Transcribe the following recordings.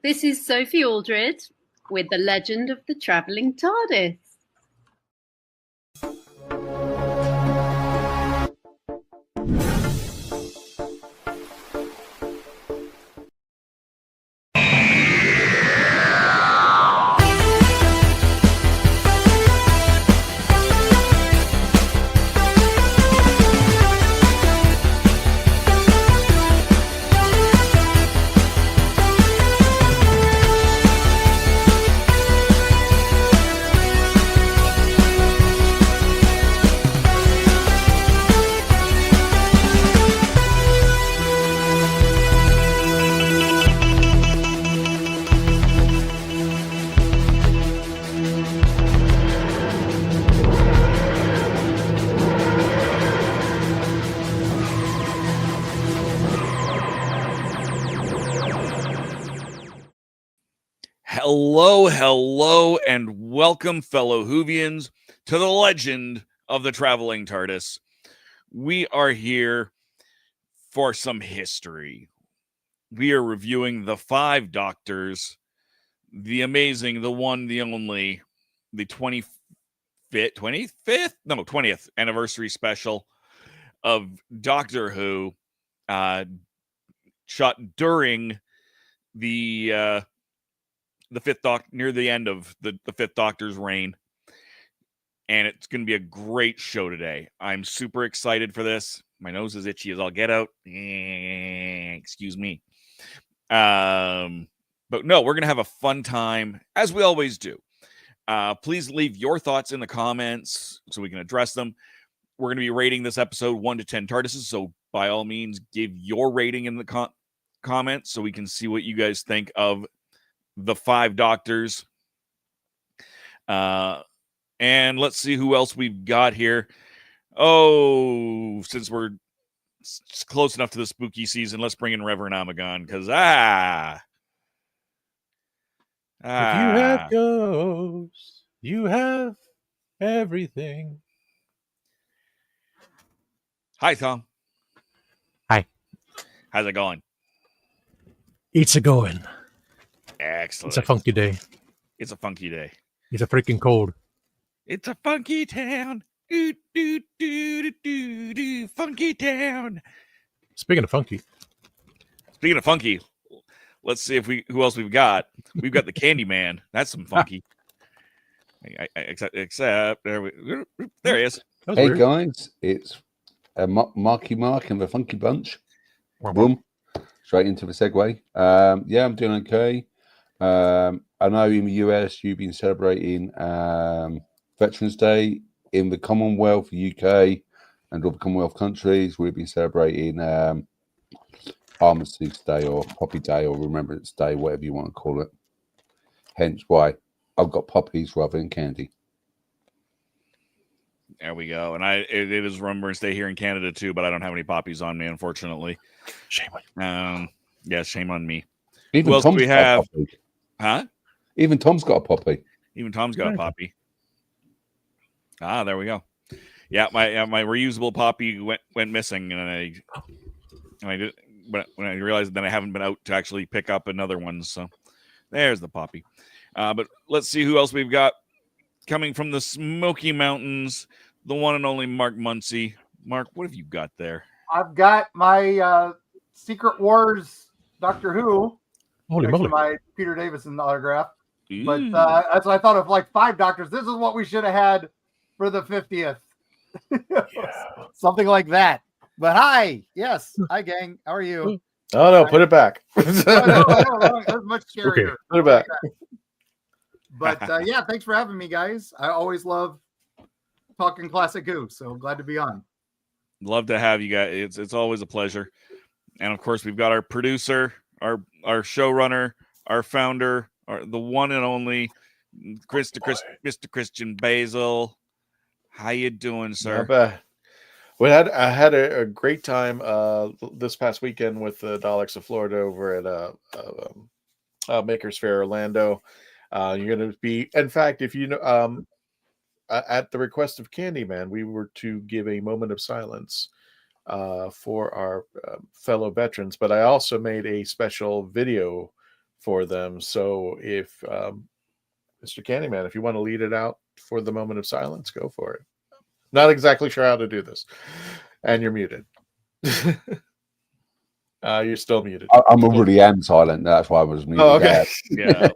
This is Sophie Aldred with The Legend of the Traveling TARDIS. Hello, and welcome, fellow Whovians, to the Legend of the Traveling TARDIS. We are here for some history. We are reviewing the 5 Doctors, the amazing, the one, the only, the 20th anniversary special of Doctor Who, shot during the Fifth Doctor, near the end of the Fifth Doctor's reign, and it's going to be a great show today. I'm super excited for this. My nose is itchy as I'll get out. Excuse me. But no, we're going to have a fun time, as we always do. Please leave your thoughts in the comments so we can address them. We're going to be rating this episode 1 to 10 TARDISes, so by all means, give your rating in the comments so we can see what you guys think of the 5 Doctors. And let's see who else we've got here. Oh, since we're close enough to the spooky season, let's bring in Reverend Amagon, because if you have ghosts, you have everything. Hi, Tom. Hi. How's it going? It's a going. Excellent. It's a funky day. It's a funky day. It's a freaking cold. It's a funky town. Do, do, do, do, do, funky town. Speaking of funky, let's see if who else we've got. We've got the Candyman. That's some funky. Except there he is. Hey weird. Guys, it's Marky Mark and the Funky Bunch. Boom. Straight into the segue. Yeah, I'm doing okay. I know in the US you've been celebrating Veterans Day. In the Commonwealth, UK, and all the Commonwealth countries, we've been celebrating Armistice Day or Poppy Day or Remembrance Day, whatever you want to call it. Hence why I've got poppies rather than candy. There we go. And it is Remembrance Day here in Canada too, but I don't have any poppies on me, unfortunately. Shame on you. Yeah, shame on me. Even who else Tom's do we have? Huh? Even Tom's got a poppy. Even Tom's got a poppy. There we go. Yeah, my reusable poppy went missing, and I did when I realized that I haven't been out to actually pick up another one. So there's the poppy. But let's see who else we've got coming from the Smoky Mountains. The one and only Mark Muncie. Mark, what have you got there? I've got my Secret Wars Doctor Who. Holy moly! My Peter Davison autograph. Ooh. But that's what I thought of, like 5 Doctors. This is what we should have had for the 50th. Something like that. But hi. Yes. Hi, gang. How are you? Oh, no. Put it back. No, that's much scarier. Okay, put it back. But yeah, thanks for having me, guys. I always love talking classic Who, so glad to be on. Love to have you guys. It's always a pleasure. And of course, we've got our producer, our showrunner, our founder, the one and only Mr. Christian Basil. How you doing, sir? Not bad. I had a great time this past weekend with the Daleks of Florida over at Makers Fair Orlando. You're going to be, in fact, if you know, at the request of Candyman, we were to give a moment of silence for our fellow veterans, but I also made a special video for them. So if Mr. Candyman, if you want to lead it out for the moment of silence, go for it. Not exactly sure how to do this. And you're muted. You're still muted. I'm already am silent. That's why I was muted. Oh, okay. Yeah.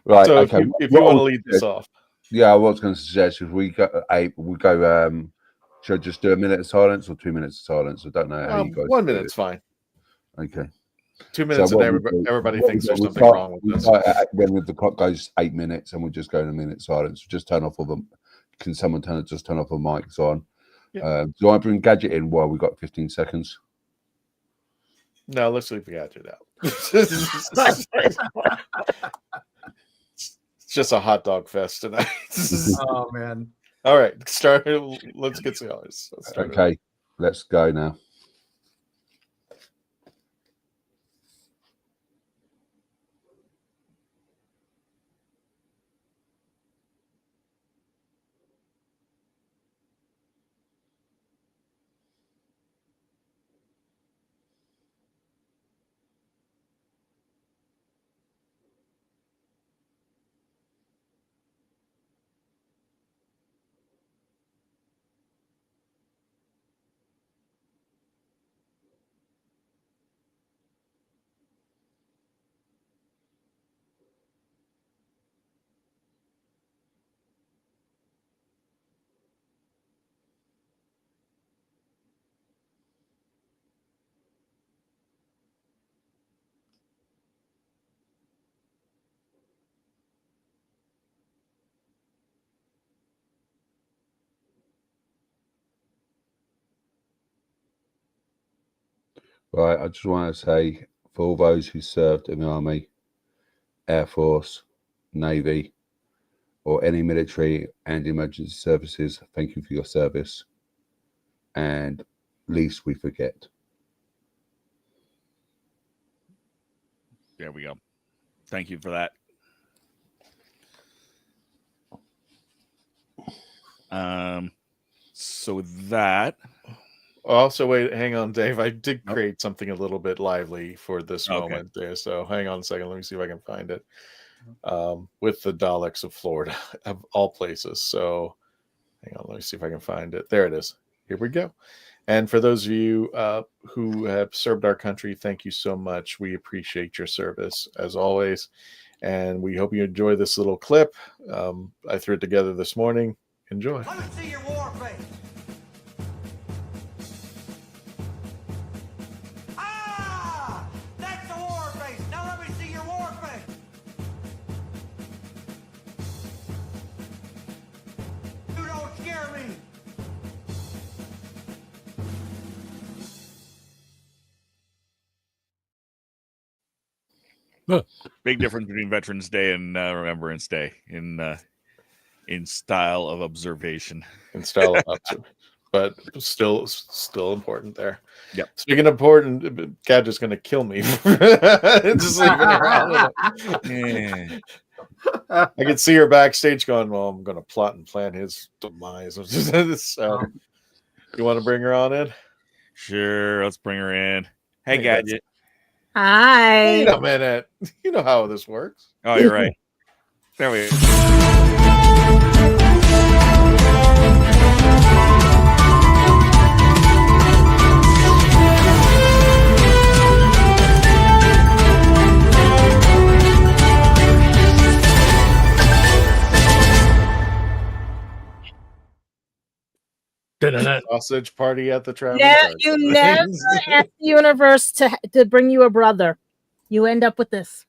Right. So okay. if you want to lead this off. Yeah, I was going to suggest if we go, should I just do a minute of silence or 2 minutes of silence? I don't know how you guys. 1 minute's fine. Okay. 2 minutes, So and everybody thinks there's something wrong with this. When the clock goes 8 minutes, and we'll just go in a minute silence. Just turn off all them. Can someone just turn off the mics on? Yeah. Do I bring Gadget in while we got 15 seconds? No, let's leave the Gadget out. It's just a hot dog fest tonight. Oh man! All right, start. Let's get started. Okay, let's go now. Right, I just want to say for all those who served in the Army, Air Force, Navy, or any military and emergency services, thank you for your service. And least we forget. There we go. Thank you for that. So with that. Also, wait, hang on, Dave. I did create something a little bit lively for this moment there. So hang on a second. Let me see if I can find it. With the Daleks of Florida, of all places. So hang on. Let me see if I can find it. There it is. Here we go. And for those of you who have served our country, thank you so much. We appreciate your service as always. And we hope you enjoy this little clip. I threw it together this morning. Enjoy. Let me see your war face. Ah! That's the war face. Now let me see your war face. You don't scare me. Big difference between Veterans Day and Remembrance Day in style of observation. In style of observation. But still important there. Yep. Speaking of important, Gadget's going to kill me. Just leaving around. I can see her backstage going, well, I'm going to plot and plan his demise. So, you want to bring her on in? Sure, let's bring her in. Hey, Gadget. Hi. Wait a minute. You know how this works. Oh, you're right. There we go. Sausage party at the Traveling Yeah, TARDIS. you never ask the universe to bring you a brother. You end up with this.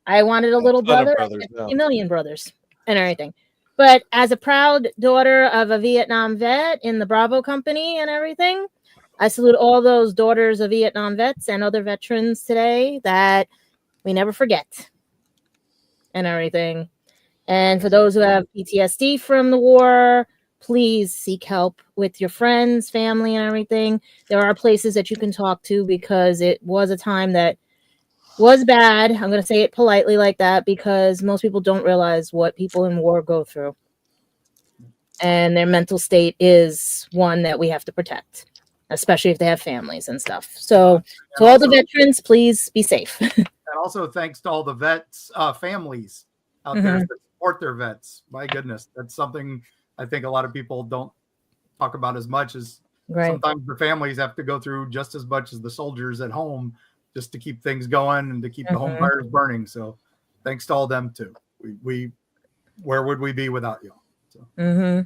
I wanted a little brother. Brothers, no. A million brothers and everything. But as a proud daughter of a Vietnam vet in the Bravo Company and everything, I salute all those daughters of Vietnam vets and other veterans today that we never forget and everything. And for those who have PTSD from the war, please seek help with your friends, family, and everything. There are places that you can talk to because it was a time that was bad. I'm going to say it politely like that because most people don't realize what people in war go through. And their mental state is one that we have to protect, especially if they have families and stuff. So to all the veterans, please be safe. And also thanks to all the vets families out there that support their vets. My goodness, that's something I think a lot of people don't talk about as much as sometimes the families have to go through just as much as the soldiers at home just to keep things going and to keep the home fires burning. So thanks to all them too. We where would we be without you? So.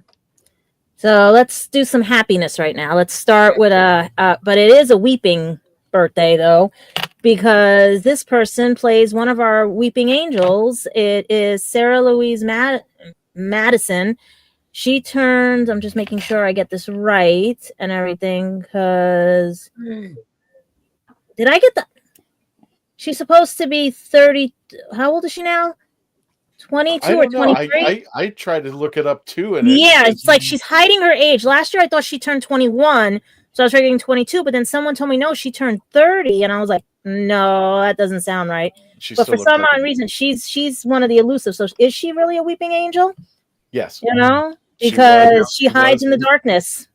So let's do some happiness right now. Let's start with but it is a weeping birthday though, because this person plays one of our weeping angels. It is Sarah Louise Madison. She turned, I'm just making sure I get this right and everything, because did I get she's supposed to be 30. How old is she now? 22 or 23? I tried to look it up too. And it's like she's hiding her age. Last year I thought she turned 21. So I was figuring 22, but then someone told me no, she turned 30. And I was like, no, that doesn't sound right. But for some odd reason, she's one of the elusive. So is she really a weeping angel? Yes. You know? Because she hides in the darkness.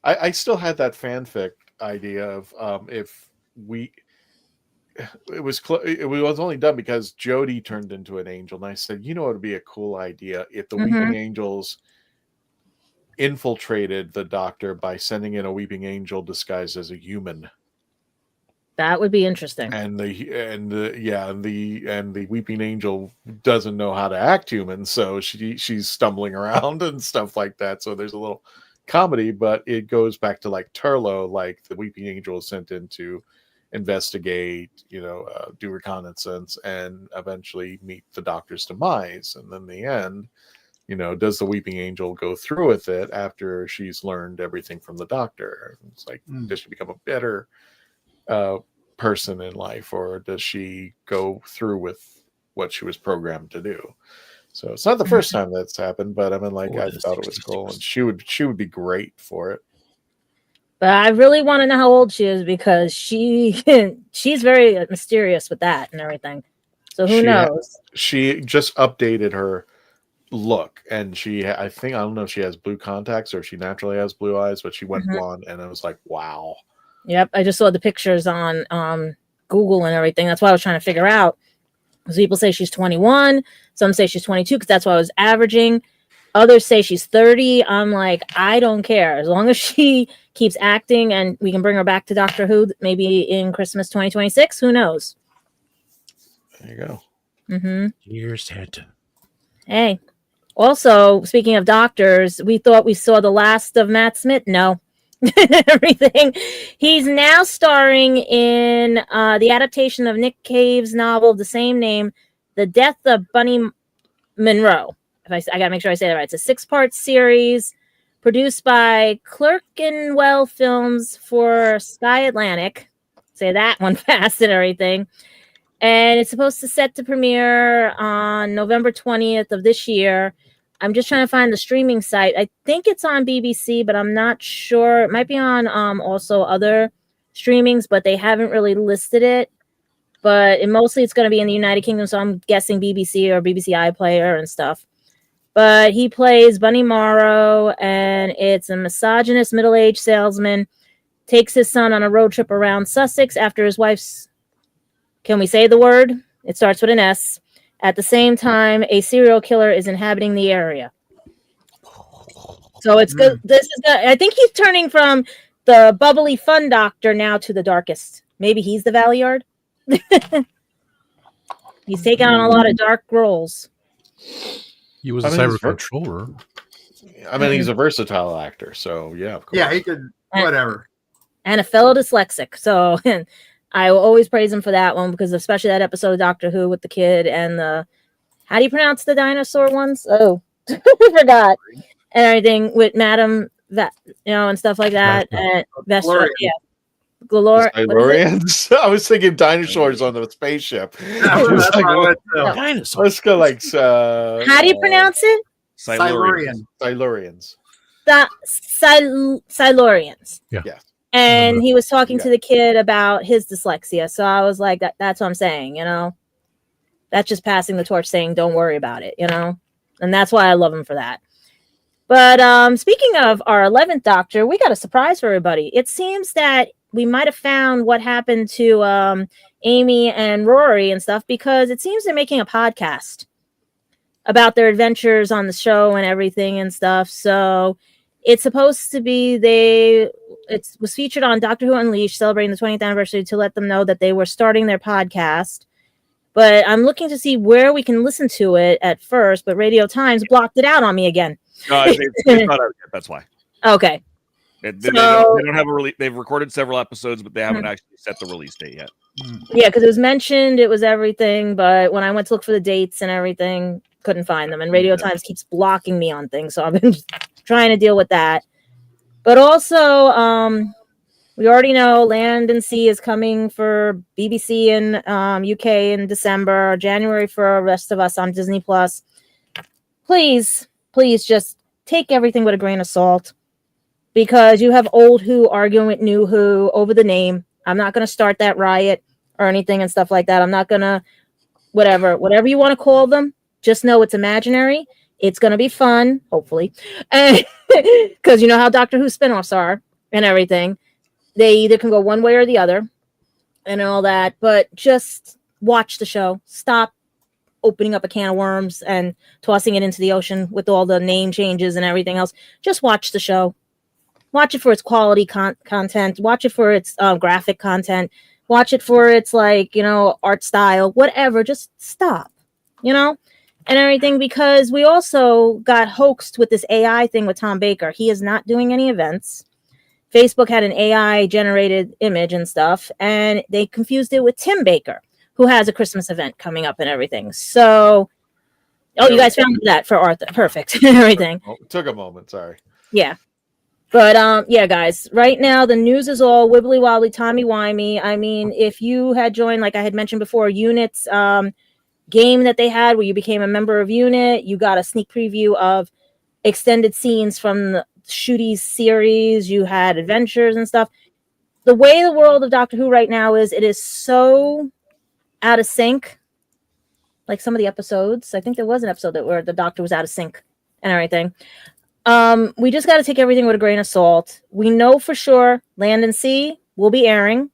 I still had that fanfic idea of if we... It was only done because Jody turned into an angel, and I said, you know, it would be a cool idea if the weeping angels infiltrated the Doctor by sending in a weeping angel disguised as a human. That would be interesting. And the weeping angel doesn't know how to act human, so she's stumbling around and stuff like that. So there's a little comedy, but it goes back to like Turlo, like the weeping angel is sent in to investigate, do reconnaissance, and eventually meet the Doctor's demise. And then the end, does the weeping angel go through with it after she's learned everything from the Doctor? It's like, does she become a better person in life, or does she go through with what she was programmed to do? So it's not the first time that's happened, but I mean, like, I thought it was cool, and she would be great for it. But I really want to know how old she is, because she's very mysterious with that and everything. So who knows? She just updated her look, and I don't know if she has blue contacts or if she naturally has blue eyes, but she went blonde, and I was like, wow. Yep, I just saw the pictures on Google and everything. That's why I was trying to figure out. Because people say she's 21, some say she's 22, because that's what I was averaging. Others say she's 30. I'm like, I don't care. As long as she keeps acting and we can bring her back to Doctor Who, maybe in Christmas 2026. Who knows? There you go. Years ahead. Hey. Also, speaking of doctors, we thought we saw the last of Matt Smith. No. Everything. He's now starring in the adaptation of Nick Cave's novel of the same name, The Death of Bunny Monroe. I gotta make sure I say that right. It's a 6-part series produced by Clerkenwell Films for Sky Atlantic. Say that one fast and everything. And it's supposed to set to premiere on November 20th of this year. I'm just trying to find the streaming site. I think it's on BBC, but I'm not sure. It might be on also other streamings, but they haven't really listed it. But mostly it's going to be in the United Kingdom, so I'm guessing BBC or BBC iPlayer and stuff. But he plays Bunny Morrow, and it's a misogynist middle-aged salesman, takes his son on a road trip around Sussex after his wife's... Can we say the word? It starts with an S. At the same time, a serial killer is inhabiting the area. So it's good. This is good. I think he's turning from the bubbly fun Doctor now to the darkest. Maybe he's the Valeyard. He's taking on a lot of dark roles. He was a cyber controller. I mean, he's a versatile actor, so yeah, of course. Yeah, he could whatever. And a fellow dyslexic, so I will always praise him for that one, because especially that episode of Doctor Who with the kid and the... How do you pronounce the dinosaur ones? Oh, I forgot. And everything with Madam, and stuff like that. And Vestra, yeah. Silurians? I was thinking dinosaurs on the spaceship. Dinosaurs. Let's go like... how do you pronounce it? Silurian. Silurians. Silurians. Yeah. And he was talking to the kid about his dyslexia. So I was like, that's what I'm saying, That's just passing the torch, saying, don't worry about it, And that's why I love him for that. But speaking of our 11th Doctor, we got a surprise for everybody. It seems that we might have found what happened to Amy and Rory and stuff, because it seems they're making a podcast about their adventures on the show and everything and stuff. So it's supposed to be it was featured on Doctor Who Unleashed, celebrating the 20th anniversary, to let them know that they were starting their podcast. But I'm looking to see where we can listen to it at first, but Radio Times blocked it out on me again. No, it's not out yet. That's why. Okay. They don't have a release. They've recorded several episodes, but they haven't Mm-hmm. actually set the release date yet. Yeah, because it was mentioned, it was everything, but when I went to look for the dates and everything, couldn't find them. And Radio Times keeps blocking me on things, so I've been trying to deal with that. But also, we already know Land and Sea is coming for BBC in UK in December, January for the rest of us on Disney Plus. Please just take everything with a grain of salt, because you have old Who arguing with new Who over the name. I'm not going to start that riot or anything and stuff like that. I'm not going to, whatever you want to call them, just know it's imaginary. It's going to be fun, hopefully. Because you know how Doctor Who spinoffs are and everything. They either can go one way or the other and all that. But just watch the show. Stop opening up a can of worms and tossing it into the ocean with all the name changes and everything else. Just watch the show. Watch it for its quality content. Watch it for its graphic content. Watch it for its, art style, whatever. Just stop, and everything, because we also got hoaxed with this AI thing with Tom Baker. He is not doing any events. Facebook had an AI generated image and stuff, and they confused it with Tim Baker, who has a Christmas event coming up and everything. So, you guys found that for Arthur. Perfect. Everything. It took a moment. Sorry. Yeah. But, yeah, guys, right now the news is all wibbly wobbly, timey-wimey. I mean, if you had joined, like I had mentioned before, Unit's game that they had where you became a member of Unit, you got a sneak preview of extended scenes from the Shooties series. You had adventures and stuff. The way the world of Doctor Who right now is, it is so out of sync. Like some of the episodes. I think there was an episode where the Doctor was out of sync and everything. We just got to take everything with a grain of salt. We know for sure Land and Sea will be airing.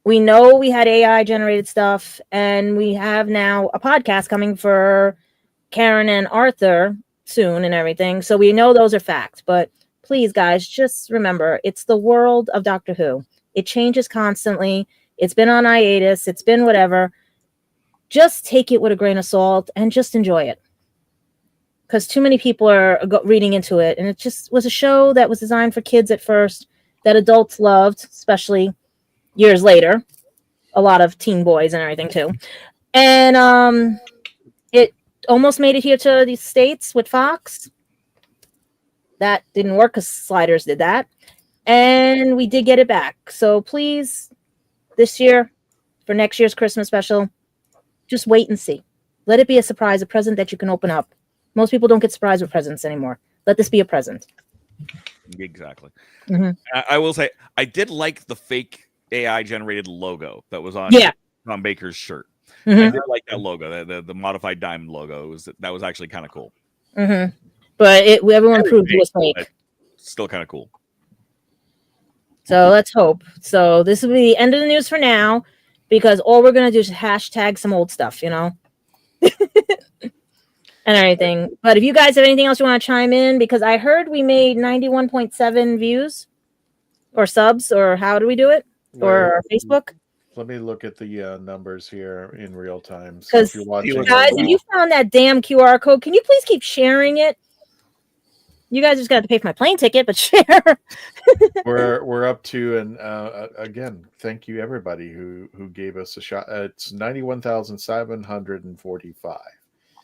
We know we had AI generated stuff, and we have now a podcast coming for Karen and Arthur soon and everything. So we know those are facts. But please, guys, just remember, it's the world of Doctor Who. It changes constantly. It's been on hiatus. It's been whatever. Just take it with a grain of salt and just enjoy it. Because too many people are reading into it. And it just was a show that was designed for kids at first, that adults loved, especially years later. A lot of teen boys and everything, too. And it almost made it here to the States with Fox. That didn't work because Sliders did that. And we did get it back. So please, this year, for next year's Christmas special, just wait and see. Let it be a surprise, a present that you can open up. Most people don't get surprised with presents anymore. Let this be a present. Exactly. Mm-hmm. I will say, I did like the fake AI generated logo that was on Tom Baker's shirt. Mm-hmm. I did like that logo, the modified diamond logo. That was actually kind of cool. Mm-hmm. But everyone proved it was fake. Still kind of cool. So let's hope. So this will be the end of the news for now, because all we're going to do is hashtag some old stuff, and everything. But if you guys have anything else you want to chime in, because I heard we made 91.7 views or subs, or how do we do it? Or Facebook? Let me look at the numbers here in real time. So if you're watching, guys, if you found that damn QR code, can you please keep sharing it? You guys just got to pay for my plane ticket, but share. we're up to, and again, thank you everybody who gave us a shot. It's 91,745.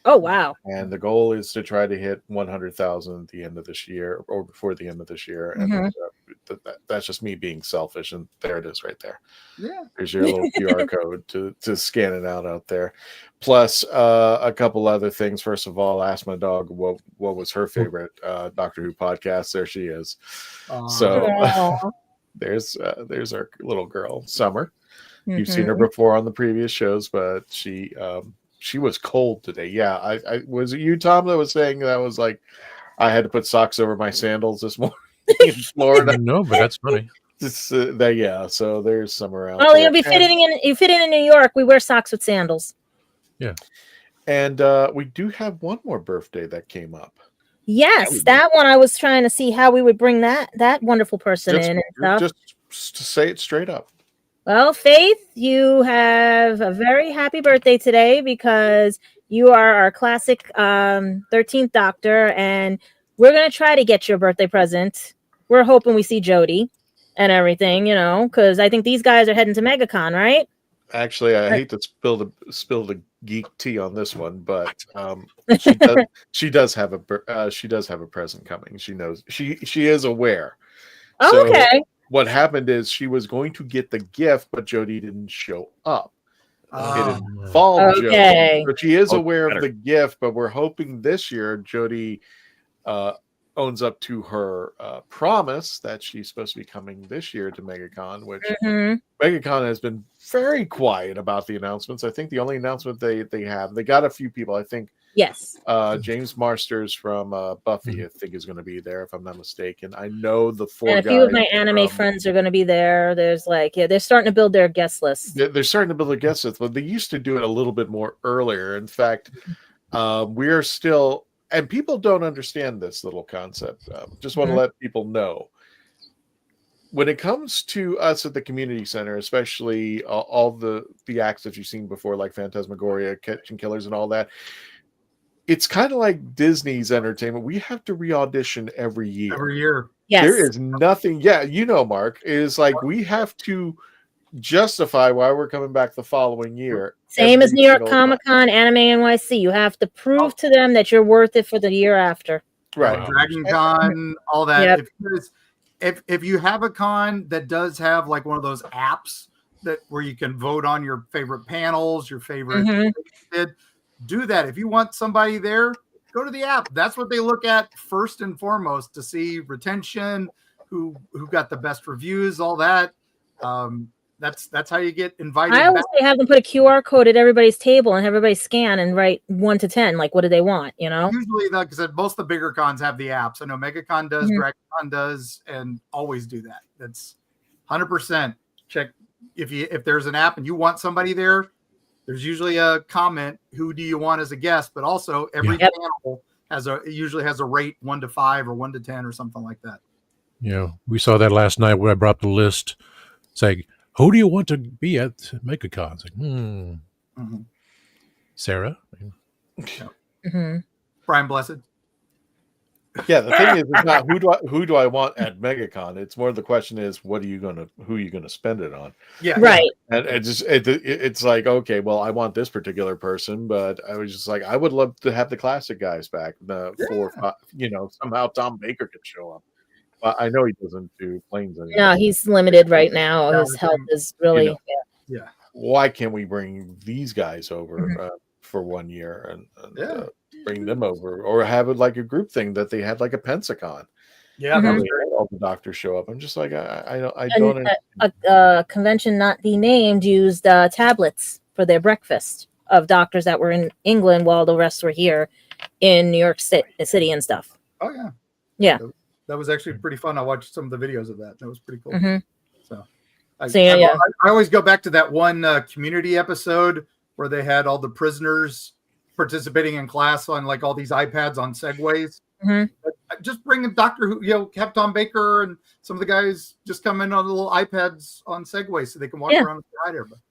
Oh wow! And the goal is to try to hit 100,000 at the end of this year, or before the end of this year. And that's just me being selfish. And there it is, right there. Yeah, there's your little QR code to scan it out there. Plus, a couple other things. First of all, ask my dog what was her favorite Doctor Who podcast. There she is. So there's our little girl, Summer. You've seen her before on the previous shows, but she was cold today. Yeah, I was it you, Tom, that was saying that was like I had to put socks over my sandals this morning in Florida. No, but that's funny. Yeah, so there's some around. Oh, you'll be fitting in. You fit in New York. We wear socks with sandals. Yeah. And we do have one more birthday that came up. Yes, that one. I was trying to see how we would bring that wonderful person in and stuff. Just to say it straight up. Well, Faith, you have a very happy birthday today because you are our classic 13th Doctor, and we're going to try to get you a birthday present. We're hoping we see Jodie and everything, because I think these guys are heading to MegaCon, right? Actually, I hate to spill the geek tea on this one, but she does have a present coming. She knows she is aware. Oh, so okay. What happened is she was going to get the gift, but Jodie didn't show up. It involved Jodie, but she is aware of the gift. But we're hoping this year Jodie owns up to her promise that she's supposed to be coming this year to MegaCon, which MegaCon has been very quiet about the announcements. I think the only announcement they got a few people. I think yes, James Marsters from Buffy, I think, is going to be there if I'm not mistaken. I know the four. And a few of my anime friends are going to be there. There's they're starting to build their guest list. They're starting to build their guest list, but they used to do it a little bit more earlier. In fact, we are still. And people don't understand this little concept. Just want to let people know. When it comes to us at the community center, especially all the acts that you've seen before, like Phantasmagoria, Kitchen Killers, and all that, it's kind of like Disney's entertainment. We have to re-audition every year. Every year. Yes. There is nothing. Yeah, Mark, is like we have to justify why we're coming back the following year. Same as New York Comic Con, Anime NYC. You have to prove to them that you're worth it for the year after. Right. Dragon Con, all that. Yep. If you have a con that does have like one of those apps where you can vote on your favorite panels, your favorite do that. If you want somebody there, go to the app. That's what they look at first and foremost to see retention, who got the best reviews, all that. That's how you get invited. I always say have them put a QR code at everybody's table and have everybody scan and write 1 to 10. Like, what do they want? Usually, like I said, most of the bigger cons have the apps. I know MegaCon does, DragonCon does, and always do that. That's 100%. Check if there's an app and you want somebody there. There's usually a comment. Who do you want as a guest? But also every panel usually has a rate 1 to 5 or 1 to 10 or something like that. Yeah, we saw that last night when I brought the list. Saying, who do you want to be at MegaCon? It's like, Sarah? Brian Blessed. Yeah, the thing is, it's not who do I want at MegaCon. It's more the question is, who are you gonna spend it on? Yeah, right. And it's like, okay, well, I want this particular person, but I was just like, I would love to have the classic guys back. Somehow Tom Baker could show up. I know he doesn't do planes anymore. No, he's limited right now. His health is really. Yeah. Why can't we bring these guys over for 1 year and bring them over, or have it like a group thing that they had like a Pensacon? Yeah, all the doctors show up. I'm just like, I don't. A convention not be named used tablets for their breakfast of doctors that were in England while the rest were here in New York City and stuff. Oh yeah. Yeah. That was actually pretty fun. I watched some of the videos of that. That was pretty cool. I always go back to that one community episode where they had all the prisoners participating in class on like all these iPads on Segways. Just bring a Doctor Who, have Tom Baker and some of the guys just come in on the little iPads on Segways so they can walk around and ride everybody.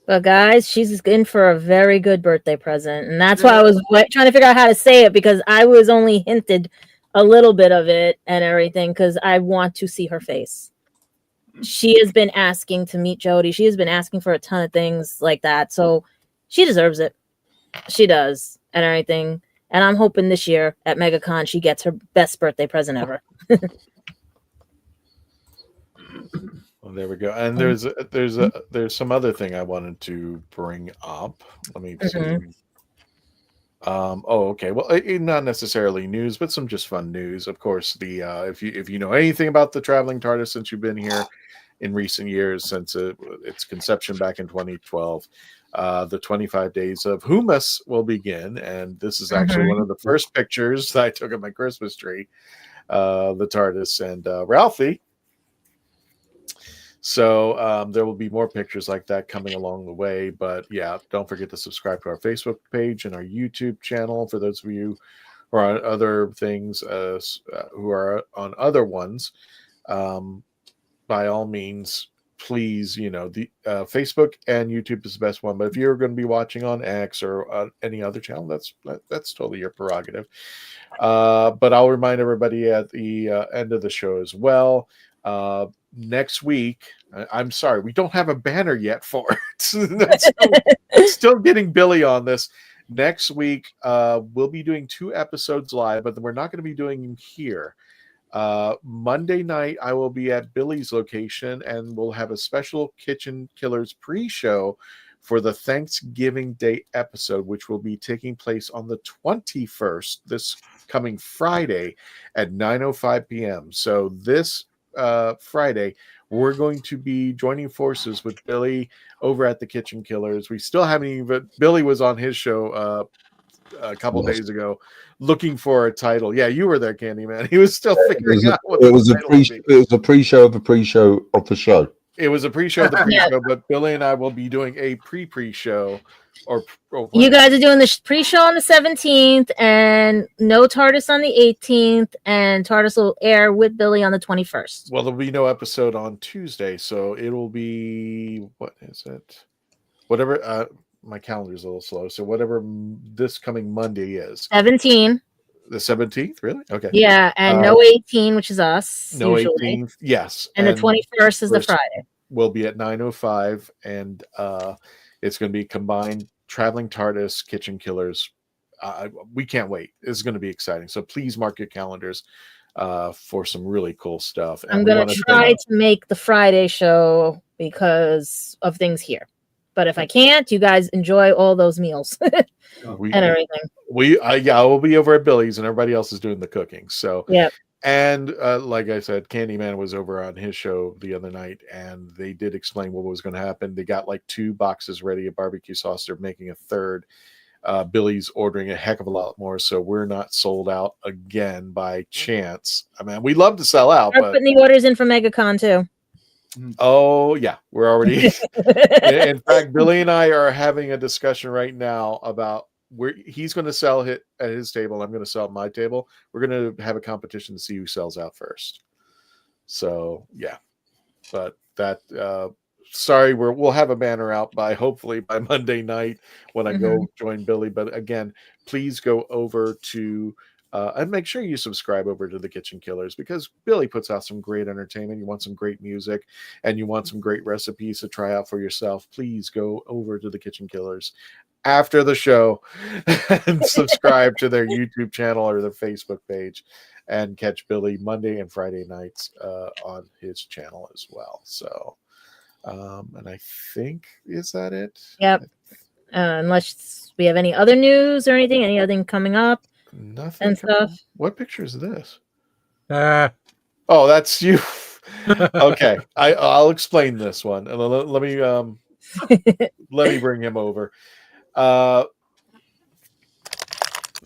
But guys, she's in for a very good birthday present. And that's why I was trying to figure out how to say it, because I was only hinted a little bit of it and everything, because I want to see her face. She has been asking to meet Jodie. She has been asking for a ton of things like that. So she deserves it. She does and everything. And I'm hoping this year at MegaCon she gets her best birthday present ever. Well, there we go. And there's some other thing I wanted to bring up. Let me see. Okay. Well, not necessarily news, but some just fun news. Of course, if you know anything about the Traveling TARDIS since you've been here in recent years, since its conception back in 2012, the 25 days of Humus will begin, and this is actually one of the first pictures that I took of my Christmas tree. the TARDIS and Ralphie. So there will be more pictures like that coming along the way. But yeah, don't forget to subscribe to our Facebook page and our YouTube channel for those of you who are on other things, who are on other ones. By all means, please, the Facebook and YouTube is the best one. But if you're going to be watching on X or any other channel, that's totally your prerogative. But I'll remind everybody at the end of the show as well. Next week, I'm sorry, we don't have a banner yet for it. Still getting Billy on this. Next week, we'll be doing 2 episodes live, but we're not going to be doing them here. Monday night, I will be at Billy's location, and we'll have a special Kitchen Killers pre-show for the Thanksgiving Day episode, which will be taking place on the 21st, this coming Friday at 9:05 p.m. So this Friday, we're going to be joining forces with Billy over at the Kitchen Killers. We still haven't even. Billy was on his show a couple days ago, looking for a title. Yeah, you were there, Candyman. He was still figuring out what it was a pre-show of a pre-show of the show. It was a pre-show of the pre-show, but Billy and I will be doing a pre-show. You guys are doing the pre-show on the 17th, and no TARDIS on the 18th, and TARDIS will air with Billy on the 21st. Well, there'll be no episode on Tuesday, so it'll be, what is it? Whatever. My calendar's a little slow, so whatever this coming Monday is. 17. The 17th, really? Okay. Yeah, and no 18, which is us. No usually. 18th, yes. And the 21st is the Friday. We'll be at 9:05, and it's going to be combined Traveling TARDIS, Kitchen Killers. We can't wait. It's going to be exciting. So please mark your calendars for some really cool stuff. And I'm going to try to make the Friday show because of things here. But if I can't, you guys enjoy all those meals and everything. I will be over at Billy's, and everybody else is doing the cooking. So yeah. And like I said, Candyman was over on his show the other night, and they did explain what was going to happen. They got like 2 boxes ready of barbecue sauce. They're making a third. Billy's ordering a heck of a lot more, so we're not sold out again by chance. I mean, we love to sell out. We're putting the orders in for MegaCon too. Oh yeah, we're already. In fact, Billy and I are having a discussion right now about where he's going to sell it at his table. I'm going to sell at my table. We're going to have a competition to see who sells out first. So yeah, but that. Sorry, we'll have a banner out hopefully by Monday night when I go join Billy. But again, please go over to. And make sure you subscribe over to the Kitchen Killers, because Billy puts out some great entertainment. You want some great music and you want some great recipes to try out for yourself. Please go over to the Kitchen Killers after the show and subscribe to their YouTube channel or their Facebook page, and catch Billy Monday and Friday nights on his channel as well. So, and I think, is that it? Yep. Unless we have any other news or anything, any other thing coming up. Nothing and stuff. What picture is this? Oh, that's you. Okay, I'll explain this one. Let me let me bring him over.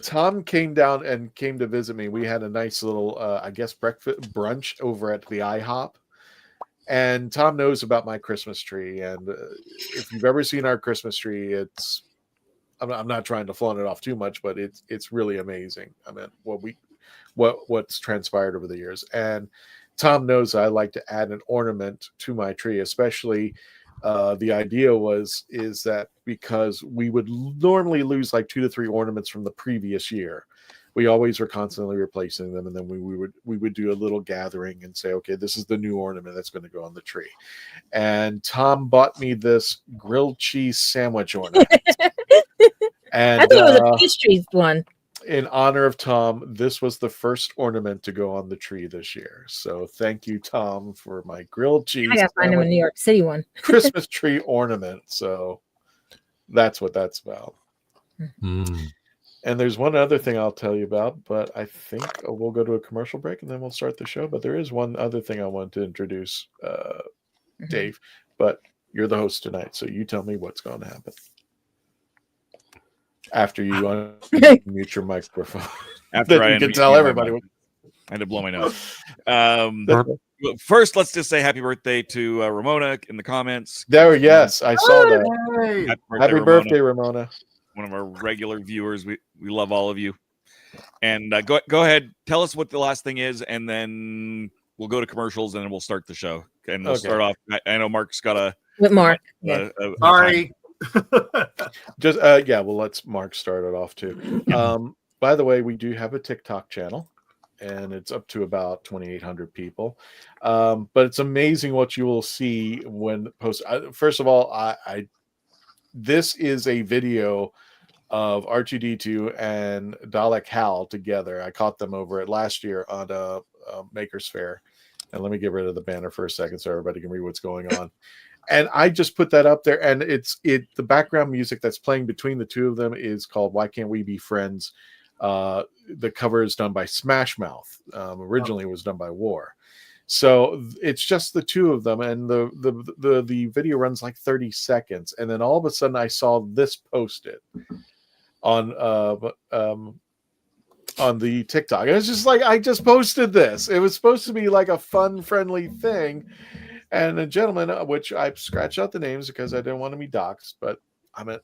Tom came down and came to visit me. We had a nice little, I guess, brunch over at the IHOP. And Tom knows about my Christmas tree. And if you've ever seen our Christmas tree, I'm not trying to flaunt it off too much, but it's really amazing. I mean, what's transpired over the years. And Tom knows I like to add an ornament to my tree, especially the idea is that because we would normally lose like 2 to 3 ornaments from the previous year. We always were constantly replacing them, and then we would do a little gathering and say, okay, this is the new ornament that's going to go on the tree. And Tom bought me this grilled cheese sandwich ornament. And I thought it was a pastry one. In honor of Tom, this was the first ornament to go on the tree this year. So thank you, Tom, for my grilled cheese. I gotta find him a New York City one. Christmas tree ornament. So that's what that's about. And there's one other thing I'll tell you about, but I think we'll go to a commercial break and then we'll start the show. But there is one other thing I want to introduce, Dave. But you're the host tonight, so you tell me what's going to happen after you unmute your microphone. After you can tell everybody. I had to blow my nose. First, let's just say happy birthday to Ramona in the comments. Yes, I saw that. Hey. Happy birthday, Ramona. One of our regular viewers. We love all of you. And go ahead, tell us what the last thing is, and then we'll go to commercials, and then we'll start the show. And we'll start off. I know Mark's got a with Mark. Sorry. Just well, let's Mark start it off too. By the way, we do have a TikTok channel, and it's up to about 2,800 people. But it's amazing what you will see when post. First of all, this is a video of R2D2 and Dalek Hal together. I caught them over at last year on a Maker's Fair. And let me get rid of the banner for a second so everybody can read what's going on. And I just put that up there, and the background music that's playing between the two of them is called "Why Can't We Be Friends?" The cover is done by Smash Mouth. Originally, it was done by War. So it's just the two of them, and the video runs like 30 seconds, and then all of a sudden I saw this posted on the TikTok. And it's just like, I just posted this. It was supposed to be like a fun, friendly thing. And a gentleman, which I scratched out the names because I didn't want to be doxxed, but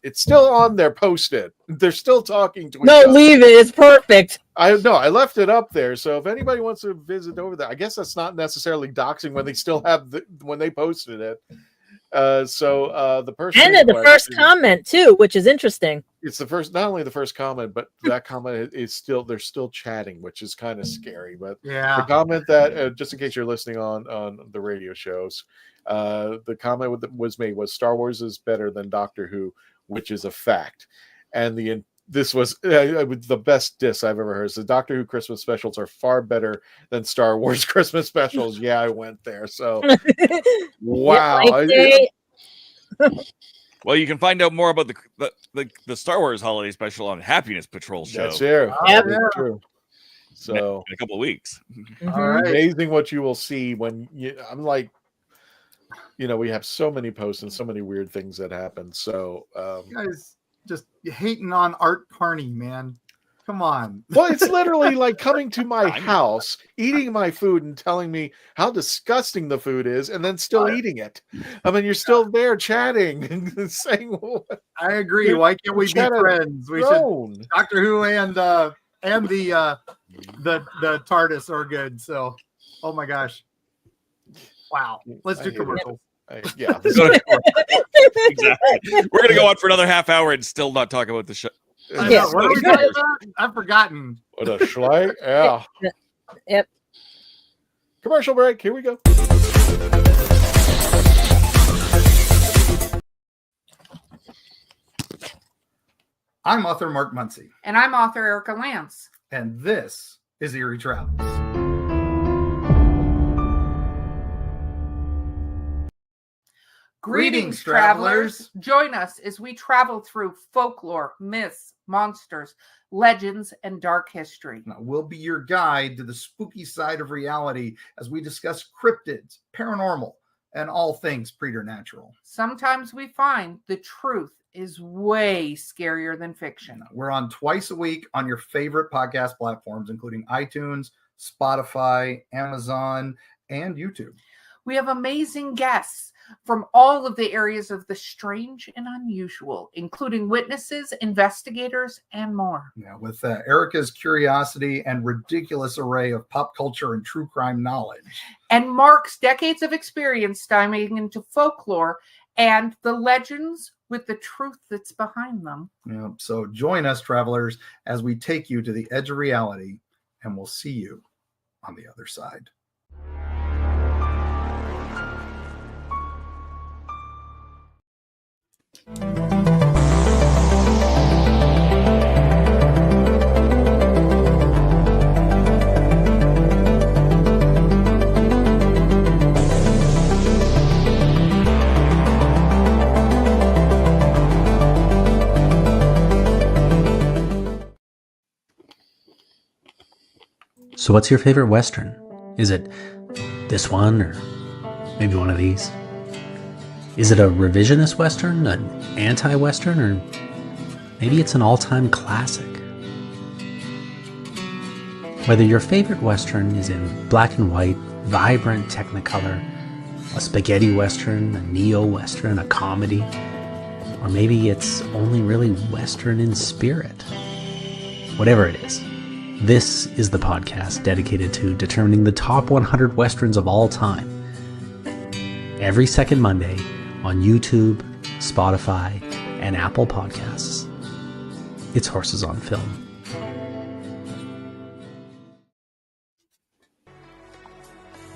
it's still on there posted. They're still talking to each other. No, leave it. It's perfect. I left it up there. So if anybody wants to visit over there, I guess that's not necessarily doxing when they still have when they posted it. The person and the first comment too, which is interesting. It's the first, not only the first comment, but that comment is still, they're still chatting, which is kind of scary. But the comment that, just in case you're listening on the radio shows, the comment that was made was Star Wars is better than Doctor Who, which is a fact. And this was the best diss I've ever heard. So Doctor Who Christmas specials are far better than Star Wars Christmas specials. Yeah, I went there. So, wow. Well, you can find out more about the Star Wars holiday special on Happiness Patrol show. That's true. That's true. So in a couple of weeks. All right. Amazing what you will see when I'm like, we have so many posts and so many weird things that happen. So you guys just hating on Art Carney, man. Come on. Well, it's literally like coming to my house, eating my food, and telling me how disgusting the food is, and then still eating it. I mean, you're still there chatting and saying, I agree. Why can't we be friends? We should. Doctor Who and the TARDIS are good. So, oh my gosh. Wow. Let's do commercials. Yeah. Exactly. We're going to go on for another half hour and still not talk about the show. What are we talking about? I've forgotten. What a schlag? Yeah. Yep. Commercial break. Here we go. I'm author Mark Muncy. And I'm author Erica Lance. And this is Eerie Travels. Greetings, travelers. Join us as we travel through folklore, myths, monsters, legends, and dark history. Now, we'll be your guide to the spooky side of reality as we discuss cryptids, paranormal, and all things preternatural. Sometimes we find the truth is way scarier than fiction. We're on twice a week on your favorite podcast platforms, including iTunes, Spotify, Amazon, and YouTube. We have amazing guests from all of the areas of the strange and unusual, including witnesses, investigators, and more. Yeah, with Erica's curiosity and ridiculous array of pop culture and true crime knowledge. And Mark's decades of experience diving into folklore and the legends with the truth that's behind them. Yeah, so join us, travelers, as we take you to the edge of reality, and we'll see you on the other side. So what's your favorite Western? Is it this one or maybe one of these? Is it a revisionist Western, an anti-Western, or maybe it's an all-time classic? Whether your favorite Western is in black and white, vibrant Technicolor, a spaghetti Western, a neo-Western, a comedy, or maybe it's only really Western in spirit. Whatever it is, this is the podcast dedicated to determining the top 100 Westerns of all time. Every second Monday on YouTube, Spotify, and Apple Podcasts. It's Horses on Film.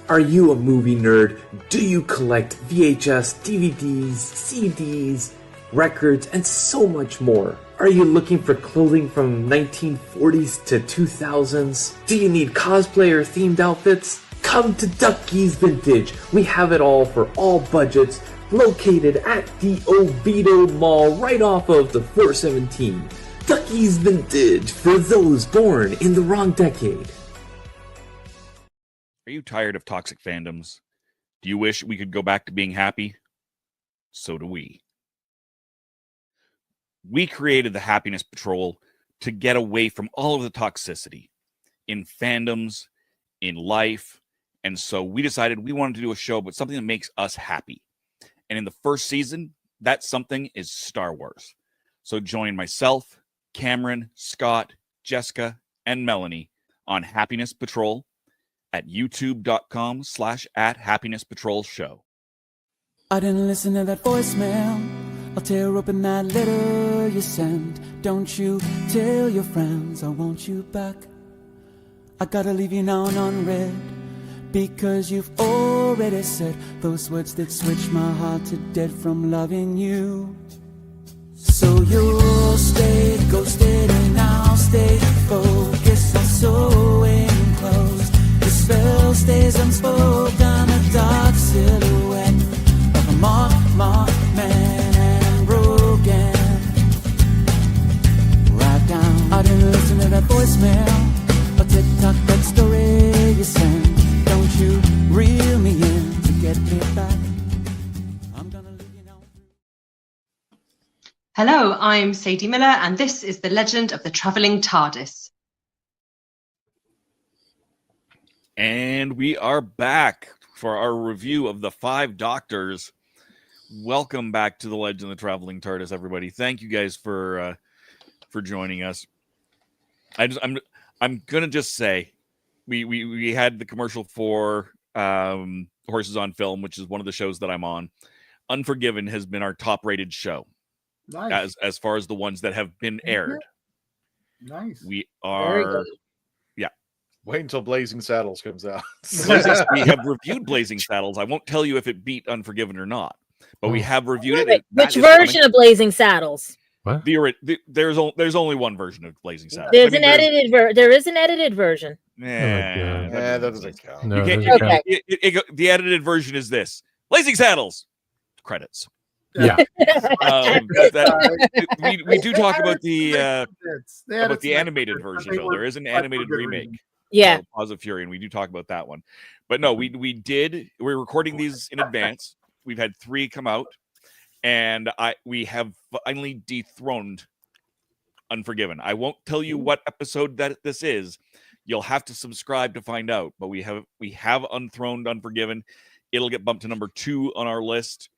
Are you a movie nerd? Do you collect VHS, DVDs, CDs, records, and so much more? Are you looking for clothing from 1940s to 2000s? Do you need cosplay or themed outfits? Come to Ducky's Vintage. We have it all for all budgets, located at the Oviedo Mall right off of the 417. Ducky's Vintage for those born in the wrong decade. Are you tired of toxic fandoms? Do you wish we could go back to being happy? So do we. We created the Happiness Patrol to get away from all of the toxicity in fandoms, in life, and so we decided we wanted to do a show about something that makes us happy. And in the first season, that something is Star Wars. So join myself, Cameron, Scott, Jessica, and Melanie on Happiness Patrol at youtube.com/@happinesspatrolshow. I didn't listen to that voicemail. I'll tear open that letter you sent. Don't you tell your friends I want you back. I gotta leave you now unread, because you've already said those words that switch my heart to dead from loving you. So you'll stay ghosted and I'll stay focused on sewing clothes. The spell stays unspoken, a dark silhouette of a marked man and broken. Right down, I didn't listen to that voicemail or TikTok that story you sent. Don't you reel me in to get me back. I'm gonna leave you now. Hello, I'm Sadie Miller, and this is The Legend of the Traveling TARDIS. And we are back for our review of the 5 Doctors. Welcome back to The Legend of the Traveling TARDIS, everybody. Thank you guys for joining us. I'm gonna just say, we had the commercial for Horses on Film, which is one of the shows that I'm on. Unforgiven has been our top-rated show. Nice. As far as the ones that have been aired. Nice. We are, yeah. Wait until Blazing Saddles comes out. We have reviewed Blazing Saddles. I won't tell you if it beat Unforgiven or not, but we have reviewed it. Which version of Blazing Saddles? What? There's only one version of Blazing Saddles. There is an edited version. Yeah, that doesn't count. No, Okay. The edited version is this: Blazing Saddles. Credits. Yeah. We do talk about the animated version, though. There is an animated remake. Yeah. Paws of Fury, and we do talk about that one. But no, we're recording these in advance. We've had 3 come out, and we have finally dethroned Unforgiven. I won't tell you what episode that this is. You'll have to subscribe to find out. But we have unthroned Unforgiven. It'll get bumped to number 2 on our list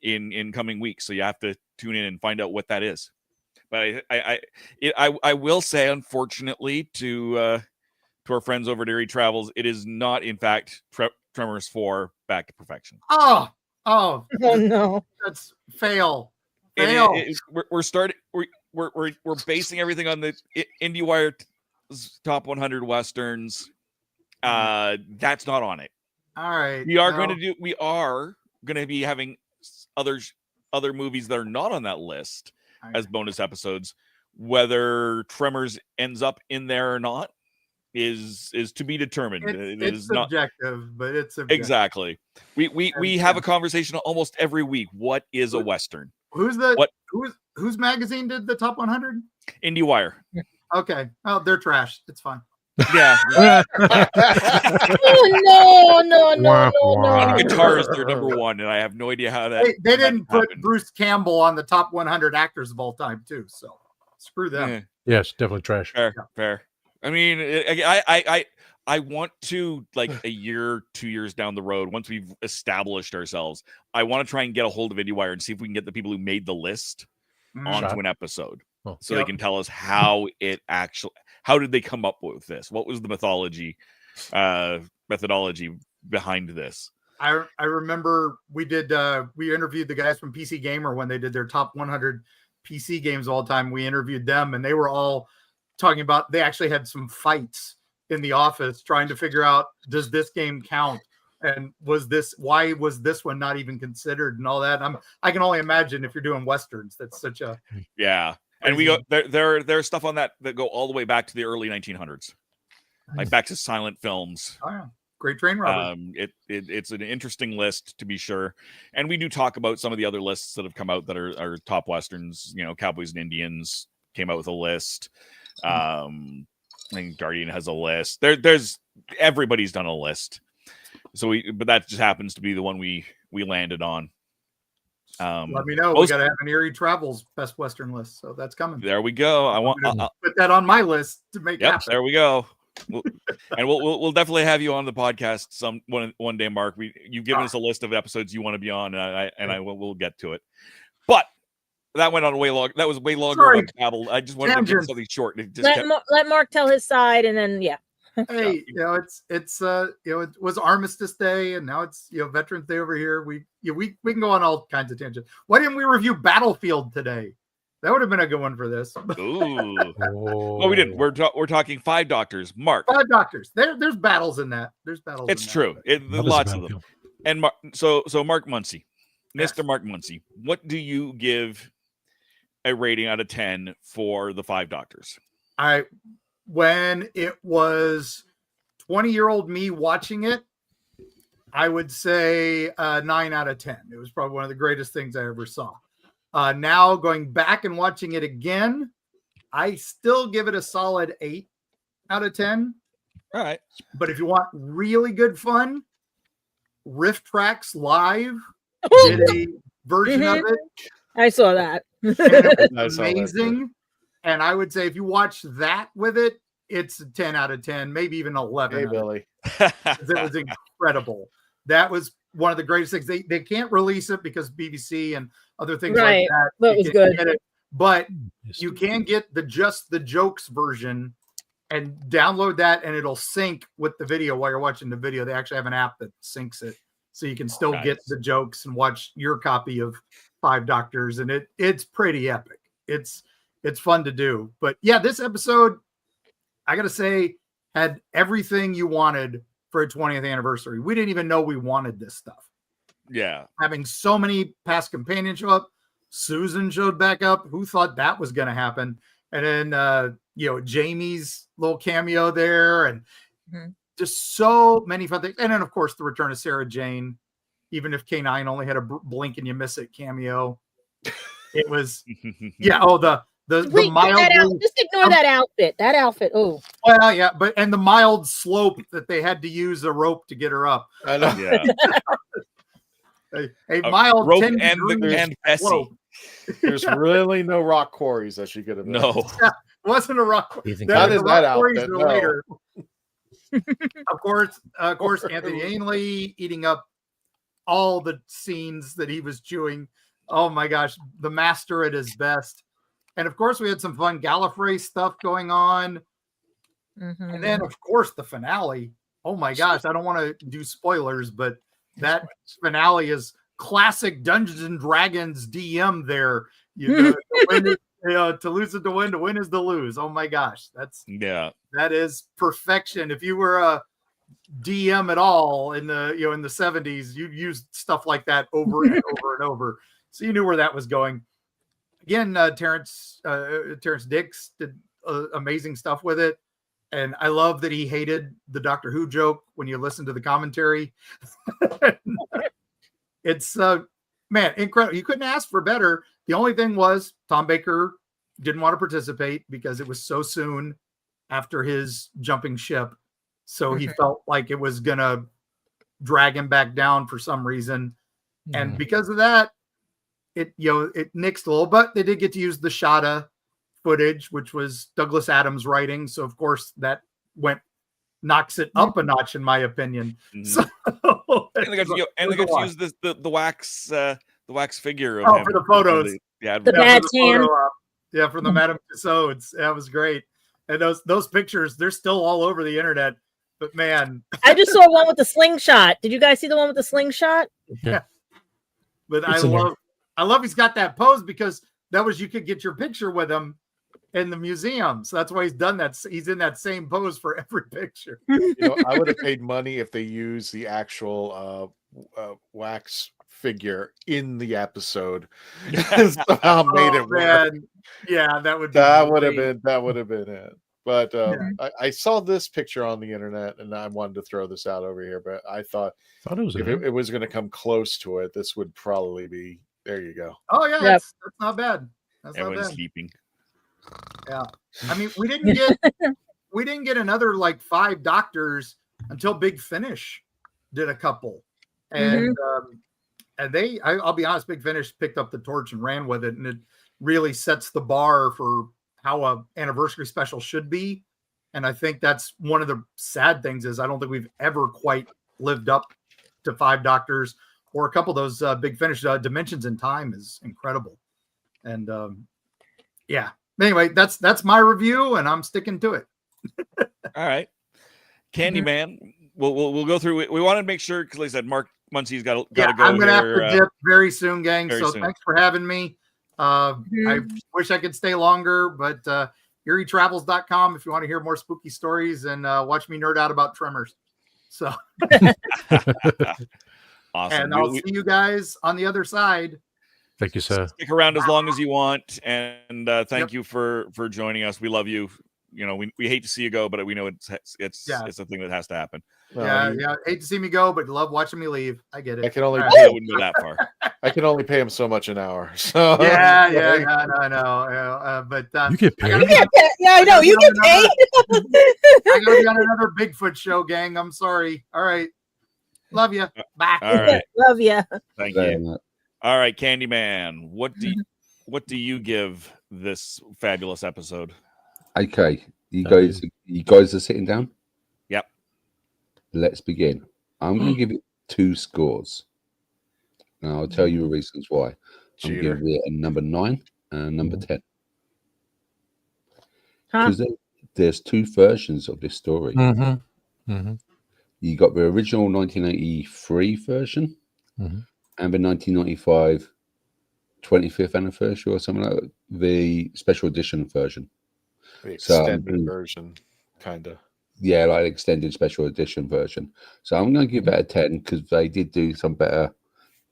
in coming weeks, so you have to tune in and find out what that is. But I will say, unfortunately, to our friends over at Eerie Travels, it is not, in fact, Tremors 4 Back to Perfection. Oh no, that's fail. We're basing everything on the IndieWire top 100 westerns. That's not on it. All right, we are going to be having other movies that are not on that list as bonus episodes. Whether Tremors ends up in there or not is to be determined. It's subjective, but it's subjective. Exactly. We have a conversation almost every week. What is a Western? Whose magazine did the top 100? IndieWire. Okay. Oh, they're trash. It's fine. Yeah. No. Guitar is their number 1, and I have no idea how that. They didn't put Bruce Campbell on the top 100 actors of all time, too. So screw them. Yes, definitely trash. Fair. I mean, I want to, like, a year, 2 years down the road, once we've established ourselves, I want to try and get a hold of IndieWire and see if we can get the people who made the list onto an episode, so they can tell us how did they come up with this? What was the methodology behind this? I remember we interviewed the guys from PC Gamer when they did their top 100 PC games of all time. We interviewed them, and they were all talking about, they actually had some fights in the office trying to figure out, does this game count? And why was this one not even considered and all that? I can only imagine if you're doing Westerns, that's such a... Yeah. And we go, there's stuff on that go all the way back to the early 1900s, like back to silent films. Oh, yeah. Great train robber. It's an interesting list, to be sure. And we do talk about some of the other lists that have come out that are top Westerns. Cowboys and Indians came out with a list. I think Guardian has a list. There's everybody's done a list. But that just happens to be the one we landed on. Let me know. We got to have an Eerie Travels Best Western list, so that's coming. There we go. I'll put that on my list to make it happen. There we go. We'll definitely have you on the podcast one day, Mark. You've given us a list of episodes you want to be on, and we'll get to it. But that went on way long. That was way longer than I babbled. I just wanted to get something short. Let Mark tell his side, and then Hey, it was Armistice Day, and now it's Veterans Day over here. We can go on all kinds of tangents. Why didn't we review Battlefield today? That would have been a good one for this. Ooh. Well, we didn't. We're talking Five Doctors. Mark. Five Doctors. There's battles in that. There's battles. It's true. Lots of them. And so Mark Muncy, Mr. Mark Muncy, what do you give a rating out of 10 for the Five Doctors? When it was 20-year-old me watching it, I would say 9 out of 10. It was probably one of the greatest things I ever saw. Now going back and watching it again, I still give it a solid 8 out of 10. All right. But if you want really good fun, Riff Tracks Live did a version of it. I saw that. It was amazing. And I would say if you watch that with it, it's a 10 out of 10, maybe even 11. Hey, Billy. It was incredible. That was one of the greatest things. They can't release it because BBC and other things like that. That was good. But you can get the Just the Jokes version and download that, and it'll sync with the video while you're watching the video. They actually have an app that syncs it, so you can still get the jokes and watch your copy of Five Doctors, and it's pretty epic. It's fun to do. But yeah, this episode, I gotta say, had everything you wanted for a 20th anniversary. We didn't even know we wanted this stuff. Yeah. Having so many past companions show up. Susan showed back up. Who thought that was going to happen? And then, Jamie's little cameo there, and just so many fun things. And then, of course, the return of Sarah Jane, even if K9 only had a blink and you miss it cameo. It was, the mild. Just ignore that outfit. That outfit. Oh. Well, yeah, and the mild slope that they had to use a rope to get her up. I know. Yeah. a mild rope 10 and Bessie. slope. There's really no rock quarries that she could have been. No. Yeah, wasn't a rock quarry. That is that outfit. No. Later. Of course, Anthony Ainley eating up all the scenes that he was chewing. Oh my gosh, the master at his best. And of course, we had some fun Gallifrey stuff going on. And then, of course, the finale. Oh my gosh, I don't want to do spoilers, but that finale is classic Dungeons and Dragons DM there. To lose is to win, to win is to lose. Oh my gosh, that is perfection. If you were a DM at all in the in the 70s, you used stuff like that over and over and over, so you knew where that was going. Again, Terrence Dix did amazing stuff with it, and I love that he hated the Doctor Who joke when you listen to the commentary. It's incredible. You couldn't ask for better. The only thing was Tom Baker didn't want to participate because it was so soon after his jumping ship. So he felt like it was going to drag him back down for some reason. And because of that, it nixed a little, but they did get to use the Shada footage, which was Douglas Adams writing. So of course that knocks it up a notch, in my opinion. So, and they got to use the wax figure of him for the photos. The bad tan. Yeah, from the Madame Tussauds. That was great. And those pictures, they're still all over the internet. But man, I just saw one with the slingshot. Did you guys see the one with the slingshot? Yeah. But I love he's got that pose, because that was, you could get your picture with him in the museum. So that's why he's done that. He's in that same pose for every picture. I would have paid money if they used the actual wax figure in the episode. Somehow made it work. Yeah, that would have been it. But I saw this picture on the internet, and I wanted to throw this out over here. But I thought it was if it was going to come close to it, this would probably be. There you go. Oh yeah, that's not bad. That's Everyone's not bad. sleeping. Yeah, I mean, we didn't get another like 5 doctors until Big Finish did a couple, and I'll be honest, Big Finish picked up the torch and ran with it, and it really sets the bar for how a anniversary special should be. And I think that's one of the sad things, is I don't think we've ever quite lived up to 5 doctors, or a couple of those Big Finish. Dimensions in Time is incredible. And yeah, anyway, that's my review, and I'm sticking to it. All right, Candyman. We'll go through. We want to make sure, because like I said, Mark Muncie's got to go. I'm gonna have to dip very soon, gang. Very soon. Thanks for having me. I wish I could stay longer, but EerieTravels.com if you want to hear more spooky stories and watch me nerd out about Tremors. So awesome. And I'll see you guys on the other side. Thank you, sir. Stick around as long as you want, and thank you for joining us. We love you. You know, we hate to see you go, but we know it's a thing that has to happen. Yeah. Hate to see me go, but love watching me leave. I get it. I can only wouldn't go that far. I can only pay him so much an hour. So I know. But you get paid. I know you get paid. I gotta be on another Bigfoot show, gang. I'm sorry. All right. Love you. Bye. All right. Love you. Thank you. All right, Candyman. What do you give this fabulous episode? Okay, you guys are sitting down. Yep. Let's begin. I'm going to give it 2 scores. Now I'll tell you the reasons why. I'm giving it a number 9 and a number 10. Because there's 2 versions of this story. You got the original 1983 version and the 1995 25th anniversary or something like that, the special edition version. The extended version, kind of. Yeah, like extended special edition version. So I'm going to give that a 10 because they did do some better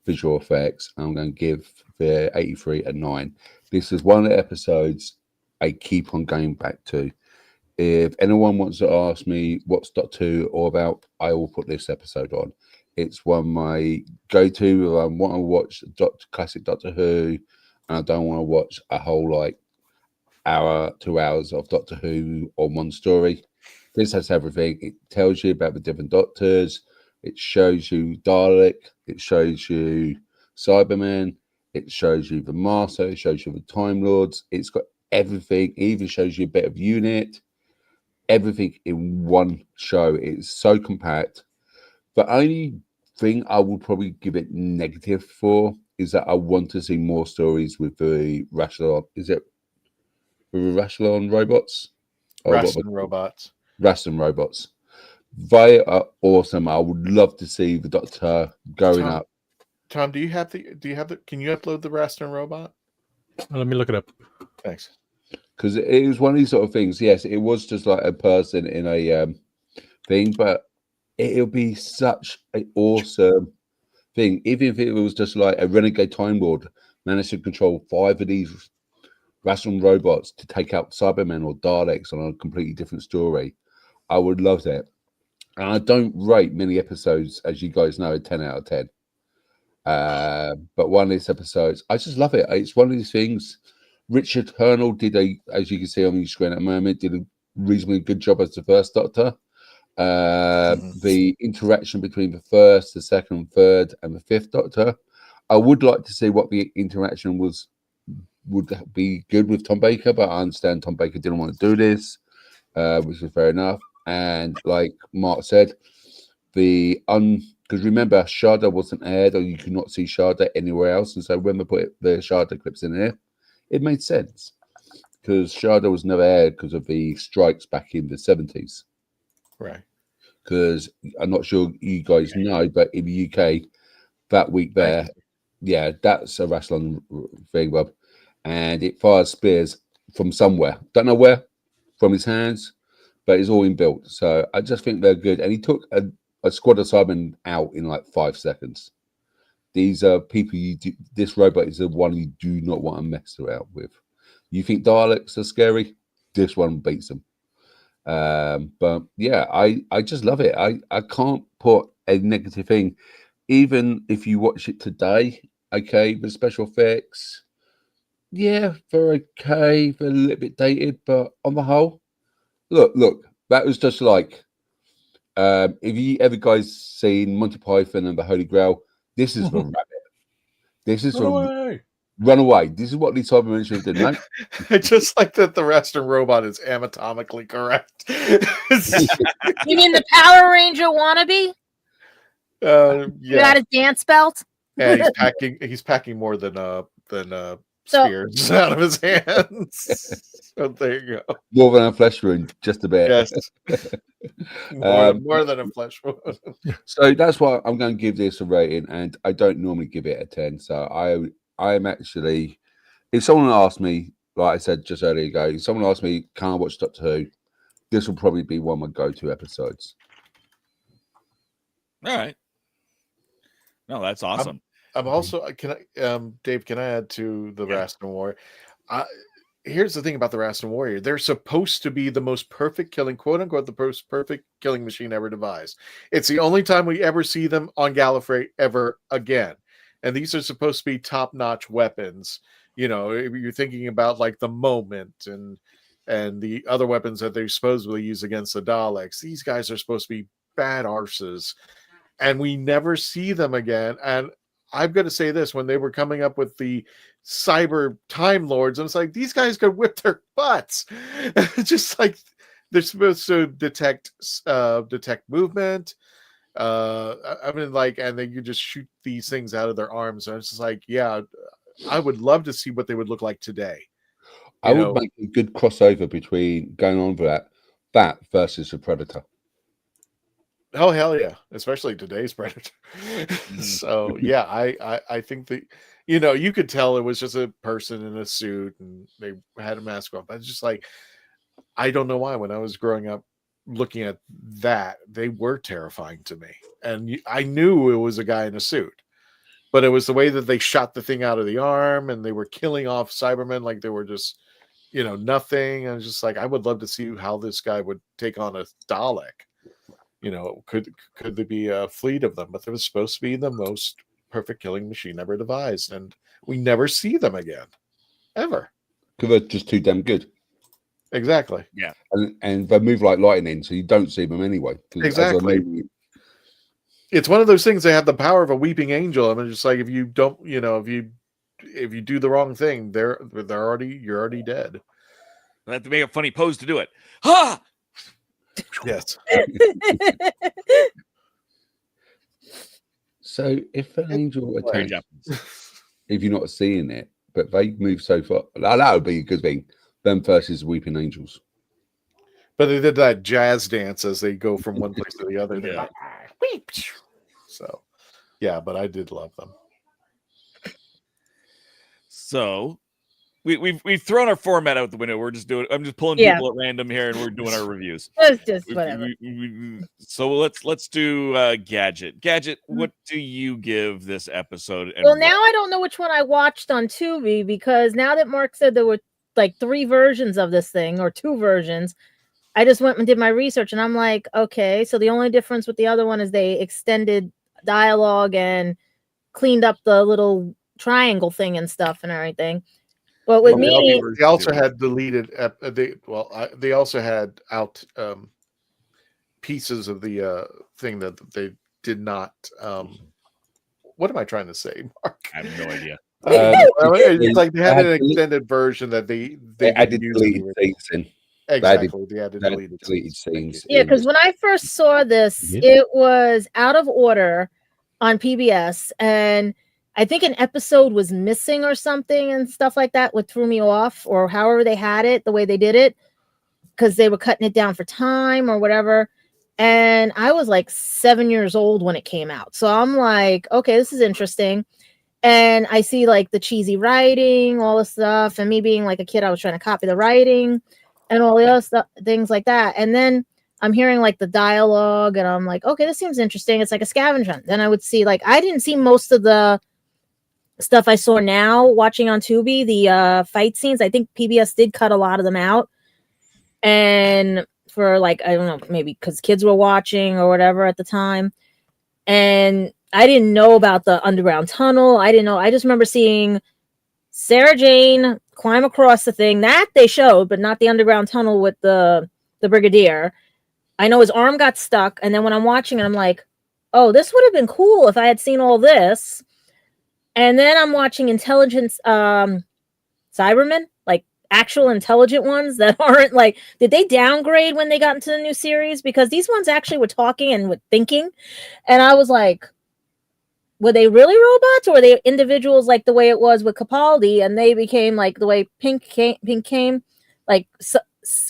visual effects. I'm going to give the 83 a 9. This is one of the episodes I keep on going back to. If anyone wants to ask me what's Doctor Who all about, I will put this episode on. It's one of my go-to. I want to watch classic Doctor Who, and I don't want to watch a whole hour, 2 hours of Doctor Who on one story. This has everything. It tells you about the different Doctors. It shows you Dalek. It shows you Cybermen. It shows you the Master. It shows you the Time Lords. It's got everything. It even shows you a bit of Unit. Everything in one show. It's so compact. The only thing I would probably give it negative for is that I want to see more stories with the Rassilon. Is it the Rassilon robots? Rassilon robots. Rassilon robots. They are awesome. I would love to see the Doctor going up. Tom, do you have the? Can you upload the Rassilon robot? Let me look it up. Thanks. Because it was one of these sort of things. Yes, it was just like a person in a thing, but it'll be such an awesome thing. Even if it was just like a renegade Time Lord managed to control 5 of these Rassilon robots to take out Cybermen or Daleks on a completely different story, I would love that. And I don't rate many episodes, as you guys know, a 10 out of 10. But one of these episodes, I just love it. It's one of these things. Richard Hurnell did as you can see on your screen at the moment, did a reasonably good job as the first Doctor. The interaction between the first, the second, third, and the 5th Doctor. I would like to see what the interaction was would be good with Tom Baker, but I understand Tom Baker didn't want to do this, which is fair enough. And like Mark said, because remember, Sharda wasn't aired, or you could not see Sharda anywhere else, and so when they put the Sharda clips in there, it made sense because Sharda was never aired because of the strikes back in the 70s. Right. Because I'm not sure you guys know, but in the UK, that week there, yeah, that's a Rassilon thing, Bob, and it fires spears from somewhere. Don't know where, from his hands, but it's all inbuilt. So I just think they're good. And he took a squad of Cybermen out in like 5 seconds. These are people this robot is the one you do not want to mess around with. You think Daleks are scary? This one beats them. But yeah, I just love it. I can't put a negative thing. Even if you watch it today, okay, the special effects, yeah, they're okay. They're a little bit dated, but on the whole, look, that was just like, if you ever guys seen Monty Python and the Holy Grail, this is the rabbit. This is run away. This is what these Cybermen should do. No? I just like that the Western robot is anatomically correct. You mean the Power Ranger wannabe? Yeah. You got his dance belt? And he's packing more than spears out of his hands. So there you go. More than a flesh wound, just a bit. Yes. More than a flesh wound. So that's why I'm going to give this a rating, and I don't normally give it a 10. So I am actually, if someone asked me, like I said just earlier ago, if someone asked me, can I watch Doctor Who? This will probably be one of my go-to episodes. All right. No, that's awesome. I'm also Dave, can I add to the Rastan Warrior? Here's the thing about the Rastan Warrior. They're supposed to be the most perfect killing, quote unquote, the most perfect killing machine ever devised. It's the only time we ever see them on Gallifrey ever again. And these are supposed to be top-notch weapons. You know, you're thinking about like the Moment and the other weapons that they supposedly use against the Daleks. These guys are supposed to be bad arses. And we never see them again. And I've got to say this, when they were coming up with the cyber Time Lords, I was like, these guys could whip their butts. Just like they're supposed to detect movement. I mean, like, and then you just shoot these things out of their arms. And it's just like, yeah, I would love to see what they would look like today. I would make a good crossover between going on for that versus the Predator. Oh hell yeah, especially today's Predator. So yeah, I think that, you know, you could tell it was just a person in a suit and they had a mask on. But it's just like, I don't know why when I was growing up looking at that, they were terrifying to me. And I knew it was a guy in a suit, but it was the way that they shot the thing out of the arm and they were killing off Cybermen like they were just, you know, nothing. And I was just like, I would love to see how this guy would take on a Dalek. You know, could there be a fleet of them? But they was supposed to be the most perfect killing machine ever devised, and we never see them again, ever. Because they're just too damn good. Exactly. Yeah. And they move like lightning, so you don't see them anyway. Exactly. It's one of those things. They have the power of a weeping angel. I mean, just like if you don't, you know, if you do the wrong thing, you're already dead. I have to make a funny pose to do it. Ha! Yes. So if an angel attacks, if you're not seeing it, but they move so far, that would be a good thing. Them versus weeping angels. But they did that jazz dance as they go from one place to the other. Yeah. So, yeah, but I did love them. So we've thrown our format out the window. We're just doing. I'm just pulling people at random here, and we're doing our reviews. It's just whatever. So let's do Gadget. Gadget, what do you give this episode? Well, now I don't know which one I watched on Tubi, because now that Mark said there were like 3 versions of this thing, or 2 versions, I just went and did my research, and I'm like, okay, so the only difference with the other one is they extended dialogue and cleaned up the little triangle thing and stuff and everything. But with me, they also had deleted. They also had out pieces of the thing that they did not. What am I trying to say, Mark? I have no idea. It's like they had an extended version that they added didn't use deleted anyway. scenes in. Exactly, they added They deleted scenes. Yeah, because when I first saw this, it was out of order on PBS, and I think an episode was missing or something and stuff like that, what threw me off, or however they had it, the way they did it, because they were cutting it down for time or whatever. And I was like 7 years old when it came out. So I'm like, okay, this is interesting. And I see like the cheesy writing, all the stuff. And me being like a kid, I was trying to copy the writing and all the other stuff, things like that. And then I'm hearing like the dialogue and I'm like, okay, this seems interesting. It's like a scavenger hunt. Then I would see like, I didn't see most of the stuff I saw now watching on Tubi, the fight scenes. I think PBS did cut a lot of them out. And for like, I don't know, maybe because kids were watching or whatever at the time. And I didn't know about the underground tunnel. I didn't know. I just remember seeing Sarah Jane climb across the thing that they showed, but not the underground tunnel with the Brigadier. I know his arm got stuck. And then when I'm watching it, I'm like, oh, this would have been cool if I had seen all this. And then I'm watching intelligence Cybermen, like actual intelligent ones that aren't like, did they downgrade when they got into the new series? Because these ones actually were talking and were thinking. And I was like, were they really robots, or were they individuals like the way it was with Capaldi, and they became like the way Pink came like,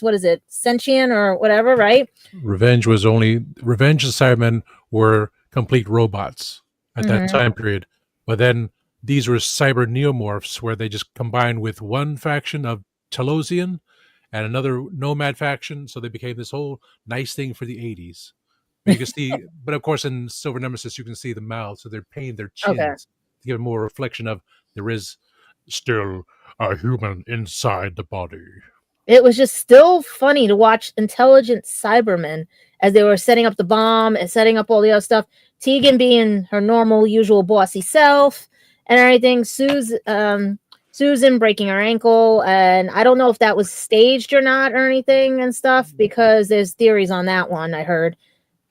what is it, sentient or whatever, right? Revenge and Cybermen were complete robots at that time period. But then these were cyber neomorphs where they just combined with one faction of Telosian and another nomad faction. So they became this whole nice thing for the 80s. You can see, but of course in Silver Nemesis, you can see the mouths, so they're painting their chins to give more reflection of there is still a human inside the body. It was just still funny to watch intelligent Cybermen as they were setting up the bomb and setting up all the other stuff. Tegan being her normal, usual bossy self and everything. Susan breaking her ankle. And I don't know if that was staged or not or anything and stuff, because there's theories on that one. I heard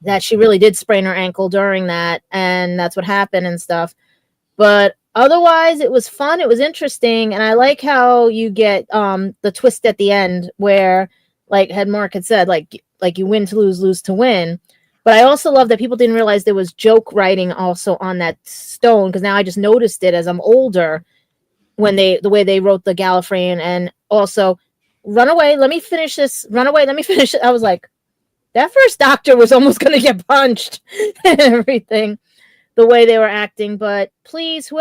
that she really did sprain her ankle during that, and that's what happened and stuff. But otherwise, it was fun. It was interesting. And I like how you get the twist at the end where, like Mark had said, like you win to lose, lose to win. But I also love that people didn't realize there was joke writing also on that stone, because now I just noticed it as I'm older when the way they wrote the Gallifreyan, and also run away, let me finish this, run away, let me finish it. I was like, that first Doctor was almost going to get punched and everything, the way they were acting. But please,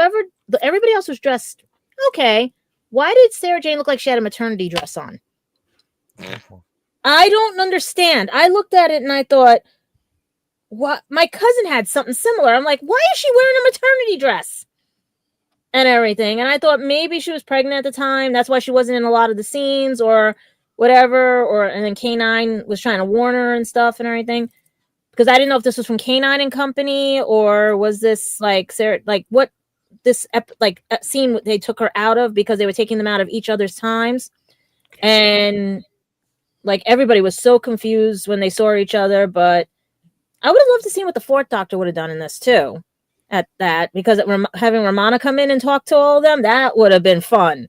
everybody else was dressed okay. Why did Sarah Jane look like she had a maternity dress on? I don't understand. I looked at it and I thought, what? My cousin had something similar. I'm like, why is she wearing a maternity dress and everything? And I thought maybe she was pregnant at the time. That's why she wasn't in a lot of the scenes or whatever. And then K9 was trying to warn her and stuff and everything. Because I didn't know if this was from K9 and Company, or was this like Sarah, like what this scene they took her out of, because they were taking them out of each other's times. And like everybody was so confused when they saw each other. But I would have loved to see what the fourth Doctor would have done in this too, at that, because having Romana come in and talk to all of them, that would have been fun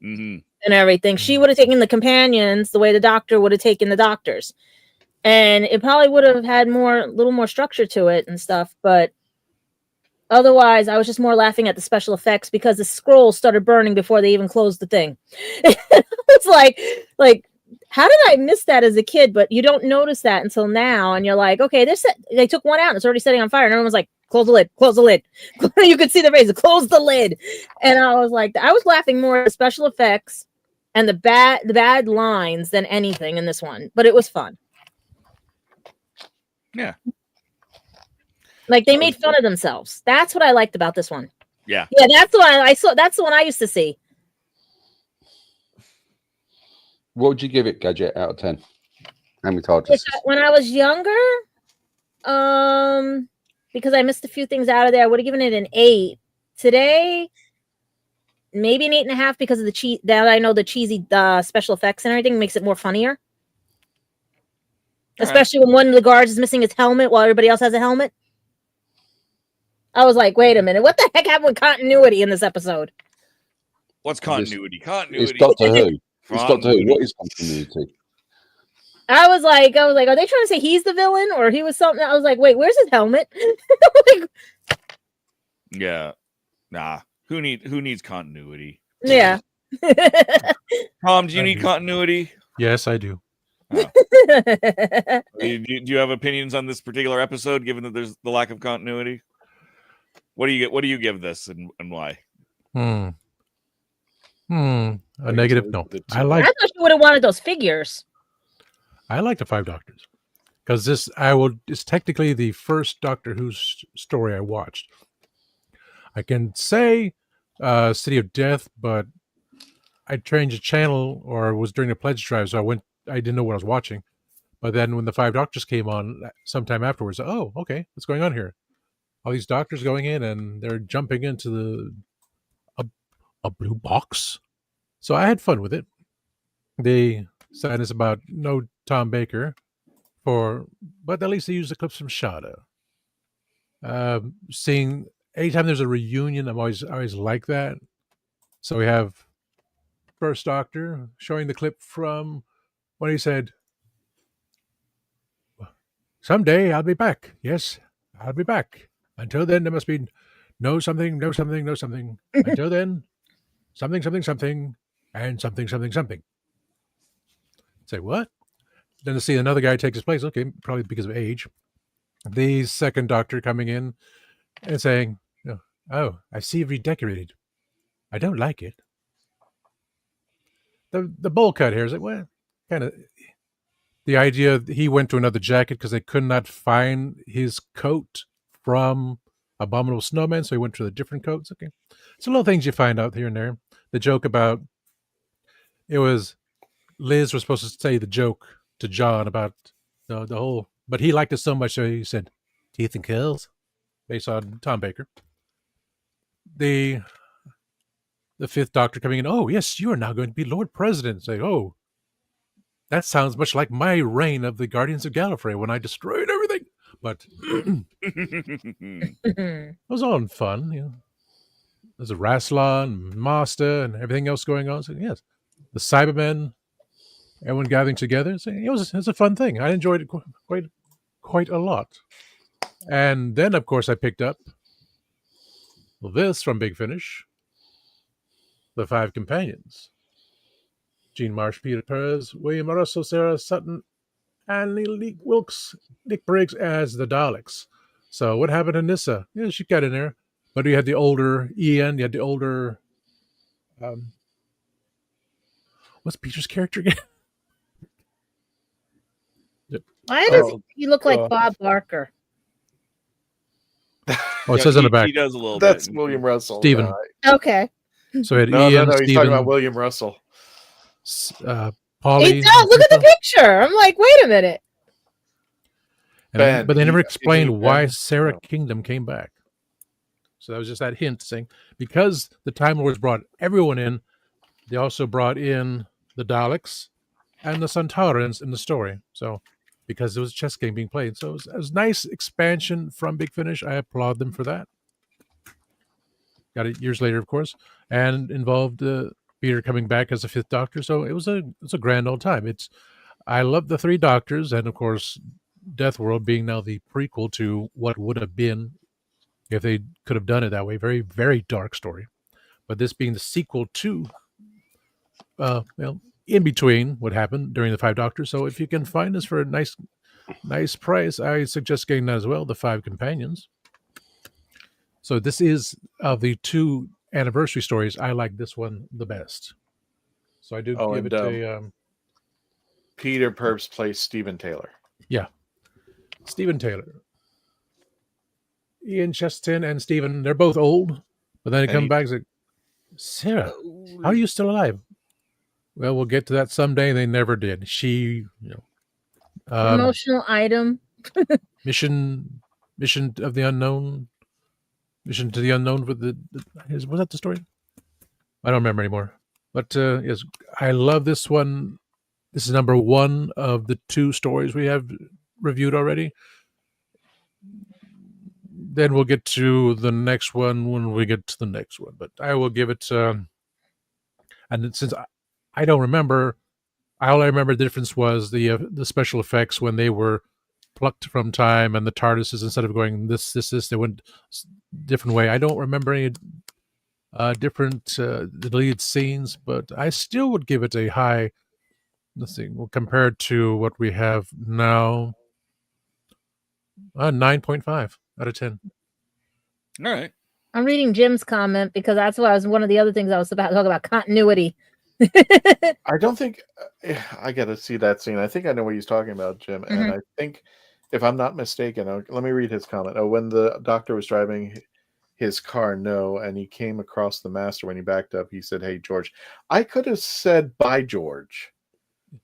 and everything. She would have taken the companions the way the Doctor would have taken the Doctors, and it probably would have had a little more structure to it and stuff. But otherwise, I was just more laughing at the special effects, because the scrolls started burning before they even closed the thing. It's like. How did I miss that as a kid? But you don't notice that until now. And you're like, okay, they took one out and it's already setting on fire. And everyone's like, close the lid, close the lid. You could see the face, close the lid. And I was like, I was laughing more at the special effects and the bad lines than anything in this one. But it was fun. Yeah. Like they made fun of themselves. That's what I liked about this one. Yeah. Yeah, that's the one I saw. That's the one I used to see. What would you give it, Gadget, out of 10? How many TARDIS? When I was younger, because I missed a few things out of there, I would have given it an 8. Today, maybe an 8.5, because of the that I know the cheesy special effects and everything makes it more funnier. Especially when one of the guards is missing his helmet while everybody else has a helmet. I was like, wait a minute, what the heck happened with continuity in this episode? What's continuity? Continuity. It's Doctor Who. It's Doctor Who. What is continuity? I was like, are they trying to say he's the villain or he was something? I was like, wait, where's his helmet? Like, yeah, nah. Who needs continuity? Yeah. Tom, do you need continuity? Yes, I do. Oh. Do you have opinions on this particular episode, given that there's the lack of continuity? What do you give this, and why? A negative? No. I thought you would have wanted those figures. I like the Five Doctors because it's technically the first Doctor Who story I watched. I can say City of Death, but I changed the channel, or it was during the pledge drive, so I didn't know what I was watching. But then when the Five Doctors came on sometime afterwards, oh, okay, what's going on here? All these doctors going in and they're jumping into a blue box. So I had fun with it. The sadness about no Tom Baker, but at least they used the clips from Shada. Seeing anytime there's a reunion, I always like that. So we have First Doctor showing the clip from when he said, "Someday I'll be back. Yes, I'll be back. Until then, there must be no something, no something, no something. Until then, something, something, something, and something, something, something." Say what? Then to see another guy take his place. Okay, probably because of age. The second Doctor coming in and saying, "Oh, I see you've redecorated. I don't like it." The bowl cut here is like, well, kind of the idea he went to another jacket because they could not find his coat from Abominable Snowman, so he went to a different coat. It's okay. It's little things you find out here and there. The joke about Liz was supposed to say the joke to John about the whole, but he liked it so much, so he said teeth and curls, based on Tom Baker. The fifth Doctor coming in, oh yes, you are now going to be Lord President. Say, oh, that sounds much like my reign of the Guardians of Gallifrey when I destroyed everything. But it was all in fun, There's a Rassilon and Master and everything else going on. So yes, the Cybermen, everyone gathering together. So it was a fun thing. I enjoyed it quite a lot. And then, of course, I picked up this from Big Finish, The Five Companions. Gene Marsh, Peter Perez, William Russell, Sarah Sutton, and Neil Wilkes, Nick Briggs as the Daleks. So what happened to Nyssa? Yeah, she got in there. But you had the older Ian, you had the older... what's Peter's character again? Why does he look like Bob Barker? Oh, it says on the back. He does a little That's bit. William Russell. Stephen. Okay. So we had No, Ian, he's Stephen, talking about William Russell. Polly. It does. Look at the picture. I'm like, wait a minute. But they never explained why Sarah Kingdom came back. So that was just that hint saying, because the Time Lords brought everyone in, they also brought in the Daleks and the Centaurans in the story. So because it was a chess game being played. So it was nice expansion from Big Finish. I applaud them for that. Got it years later, of course, and involved Peter coming back as the Fifth Doctor. So it was a grand old time. I love the Three Doctors, and of course, Death World being now the prequel to what would have been if they could have done it that way. Very, very dark story. But this being the sequel to, in between what happened during the Five Doctors. So if you can find this for a nice price, I suggest getting that as well, The Five Companions. So this is of the two anniversary stories, I like this one the best. So I do give it a... Peter Purves plays Stephen Taylor. Yeah. Stephen Taylor. Ian Chesterton and Stephen, they're both old, but then they come back and say, Sarah, how are you still alive? Well, we'll get to that someday. They never did. She, emotional item. Mission of the Unknown. Mission to the Unknown was that the story? I don't remember anymore. But yes, I love this one. This is number one of the two stories we have reviewed already. Then we'll get to the next one when we get to the next one. But I will give it And since I don't remember, all I remember the difference was the special effects when they were plucked from time, and the TARDISes, instead of going this, they went different way. I don't remember any different deleted scenes, but I still would give it a high. Let's see, compared to what we have now, 9.5 out of 10. All right. I'm reading Jim's comment because that's what one of the other things I was about to talk about, continuity. I don't think I got to see that scene. I think I know what he's talking about, Jim. And I think, if I'm not mistaken, let me read his comment. Oh, when the doctor was driving his car, no, and he came across the master when he backed up, he said, "Hey, George." I could have said "Bye, George."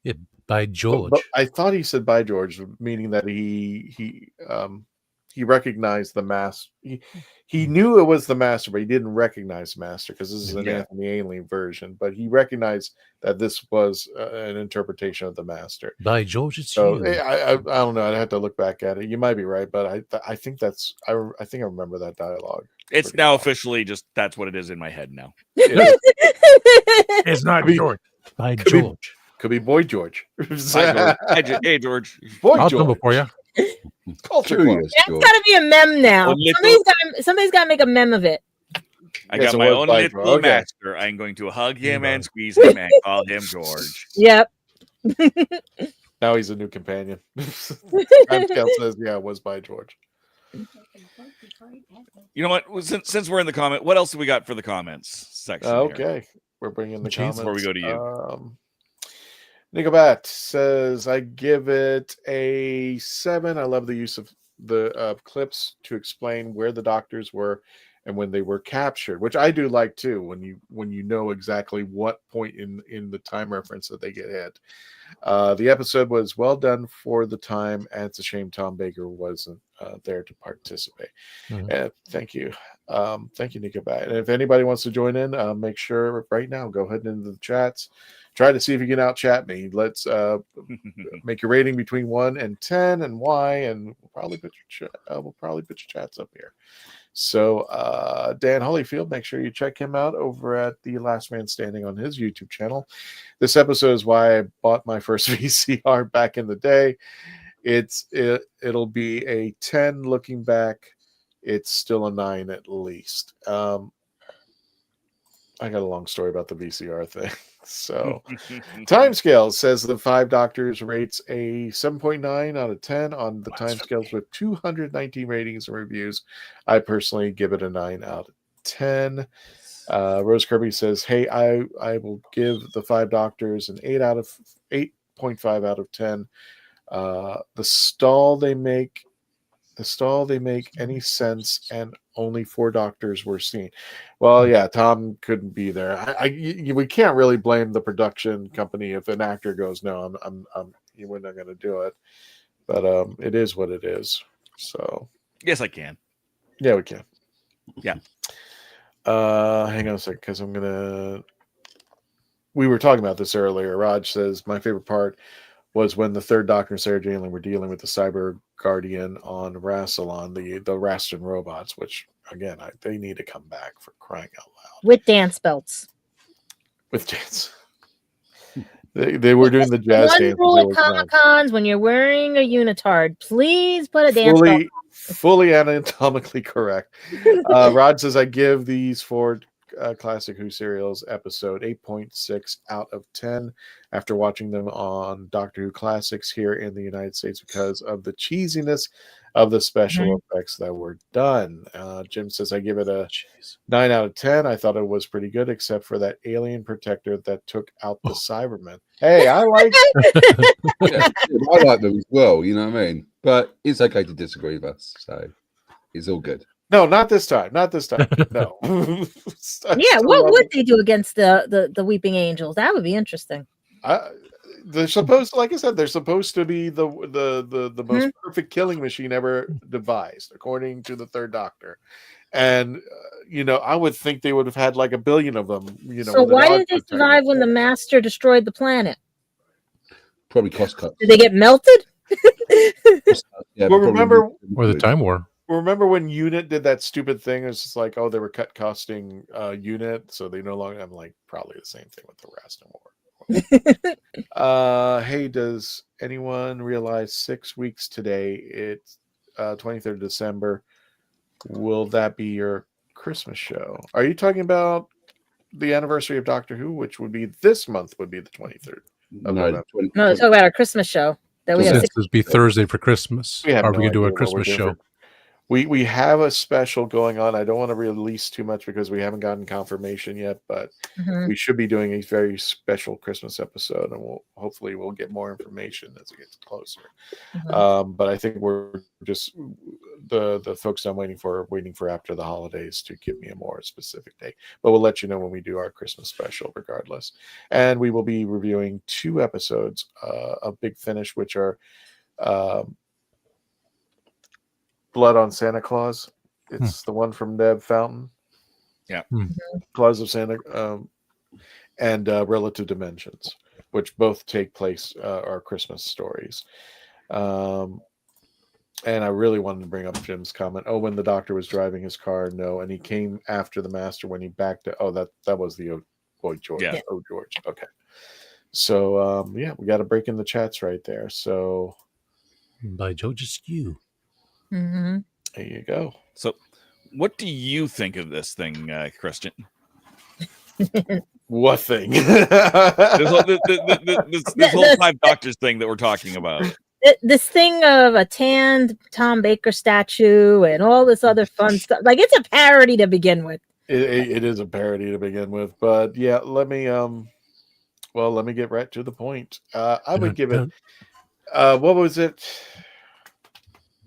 Yeah, by George. But I thought he said "Bye, George," meaning that he recognized the master. He knew it was the master, but he didn't recognize the master because this is an Anthony Ainley version. But he recognized that this was an interpretation of the master. By George, it's so you. I don't know. I'd have to look back at it. You might be right, but I think I think I remember that dialogue. It's now officially just that's what it is in my head now. It's not George. By George. Could be Boy George. By George. Hey, George. Boy I'll George. come for you. Curious, That's got to be a mem now. Somebody's got to make a mem of it. I got my own little master. I'm going to hug him and squeeze him and call him George. Yep. Now he's a new companion. Timescale says, yeah, it was by George. You know what? Since we're in the comment, what else do we got for the comments section? Okay. We're bringing the comments. Before we go to you. Nicobat says, I give it a 7. I love the use of the clips to explain where the doctors were and when they were captured, which I do like too, when you know exactly what point in the time reference that they get hit. The episode was well done for the time, and it's a shame Tom Baker wasn't there to participate. Thank you. Thank you, Nicobat. And if anybody wants to join in, make sure right now, go ahead into the chats. Try to see if you can out chat me. Let's make your rating between 1 and 10 and why, and we'll probably put your chats up here. So Dan Holyfield, make sure you check him out over at The Last Man Standing on his YouTube channel. This episode is why I bought my first VCR back in the day. It'll be a 10 looking back. It's still a 9 at least. I got a long story about the VCR thing. So Timescales says the 5 Doctors rates a 7.9 out of 10 on the Timescales with 219 ratings and reviews. I personally give it a 9 out of 10. Rose Kirby says, hey, I will give the 5 Doctors an 8.5 out of 10. The stall they make any sense, and only 4 doctors were seen. Well, yeah, Tom couldn't be there. We can't really blame the production company if an actor goes, no, we're not going to do it. But it is what it is. So yes, I can. Yeah, we can. Yeah. Hang on a second, because we were talking about this earlier. Raj says my favorite part was when the 3rd Doctor and Sarah Jane were dealing with the Cyber Guardian on Rassilon, the Raston robots, which, again, they need to come back, for crying out loud. With dance belts. With dance. They were doing the jazz dance. One rule at Comic-Cons, when you're wearing a unitard, please put a dance belt on. Fully anatomically correct. Rod says, I give these 4 Classic Who serials episode 8.6 out of 10 after watching them on Doctor Who Classics here in the United States because of the cheesiness of the special effects that were done. Jim says, I give it a 9 out of 10. I thought it was pretty good, except for that alien protector that took out the Cybermen. Hey, I like I like them as well, you know what I mean? But it's okay to disagree with us, so it's all good. No, not this time. Not this time. No. Yeah, what would they do against the Weeping Angels? That would be interesting. They're supposed, like I said, they're supposed to be the most perfect killing machine ever devised, according to the 3rd Doctor. And I would think they would have had like 1 billion of them. So why did they survive when the Master destroyed the planet? Probably cost cuts. Did they get melted? Yeah, well, remember, or the Time War. remember when Unit did that stupid thing? It's just like, oh, they were cut costing Unit, so they no longer. I'm like, probably the same thing with the rest and more. Hey, does anyone realize 6 weeks today? It's 23rd of December. Will that be your Christmas show? Are you talking about the anniversary of Doctor Who, which would be this month? Would be the 23rd of November. No, talk about our Christmas show that we have. Since it'd be Thursday for Christmas, We have are no we gonna do idea a what we're Christmas doing show? We have a special going on. I don't want to release too much because we haven't gotten confirmation yet, but we should be doing a very special Christmas episode, and hopefully we'll get more information as it gets closer. But I think we're just the folks I'm waiting for after the holidays to give me a more specific date. But we'll let you know when we do our Christmas special, regardless. And we will be reviewing 2 episodes of Big Finish, which are Blood on Santa Claus. It's the one from Neb Fountain. Yeah. Claus of Santa and Relative Dimensions, which both take place are Christmas stories. And I really wanted to bring up Jim's comment. Oh, when the Doctor was driving his car, no, and he came after the Master when he backed it. Oh, that was the Boy George. Yeah. Oh, George. Okay. So yeah, we got to break in the chats right there. So by George Askew. There you go. So, what do you think of this thing, Christian? What thing? this whole 5 Doctors thing that we're talking about. This thing of a tanned Tom Baker statue and all this other fun stuff. Like, it's a parody to begin with. It is a parody to begin with, but yeah, let me get right to the point. I would give it. What was it?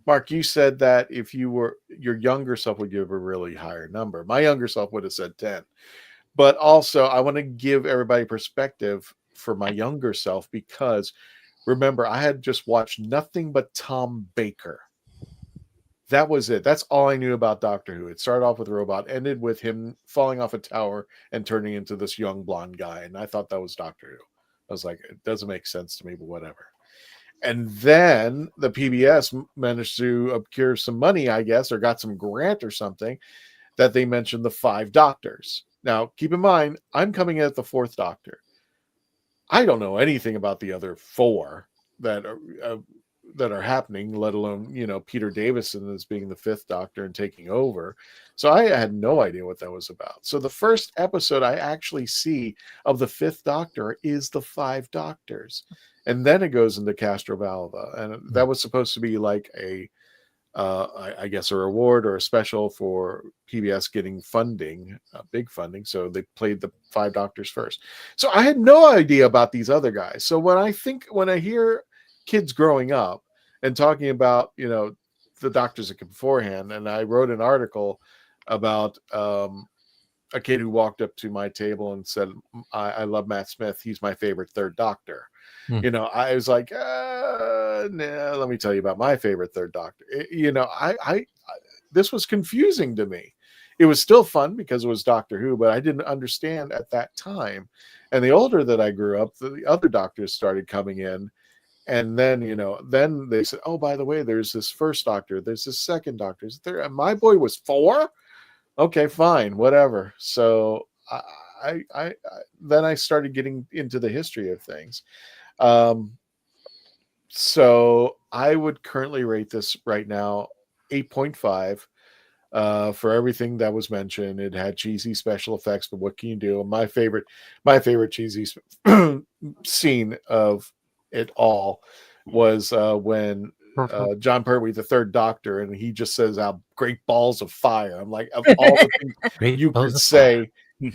Mark, you said that if you were your younger self would give a really higher number. My younger self would have said 10. But also, I want to give everybody perspective for my younger self because remember, I had just watched nothing but Tom Baker. That was it. That's all I knew about Doctor Who. It started off with a robot, ended with him falling off a tower and turning into this young blonde guy. And I thought that was Doctor Who. I was like, it doesn't make sense to me, but whatever. And then the PBS managed to procure some money, I guess, or got some grant or something that they mentioned the 5 Doctors. Now, keep in mind, I'm coming in at the 4th Doctor. I don't know anything about the other 4 that are happening, let alone, Peter Davison as being the 5th Doctor and taking over. So I had no idea what that was about. So the first episode I actually see of the 5th Doctor is the 5 Doctors. And then it goes into Castrovalva. And that was supposed to be like I guess a reward or a special for PBS getting funding, big funding. So they played the 5 Doctors first. So I had no idea about these other guys. So when I hear kids growing up and talking about, the Doctors beforehand, and I wrote an article about a kid who walked up to my table and said, I love Matt Smith. He's my favorite 3rd Doctor. I was like, nah, let me tell you about my favorite 3rd Doctor. This was confusing to me. It was still fun because it was Doctor Who, but I didn't understand at that time. And the older that I grew up, the other Doctors started coming in. And then, then they said, oh, by the way, there's this 1st Doctor. There's this 2nd Doctor. And my boy was 4. Okay, fine, whatever. So I then I started getting into the history of things. So I would currently rate this right now 8.5 for everything that was mentioned. It had cheesy special effects, but what can you do? My favorite cheesy scene of it all was when John Pertwee, the 3rd Doctor, and he just says out great balls of fire. I'm like, of all the things you could say.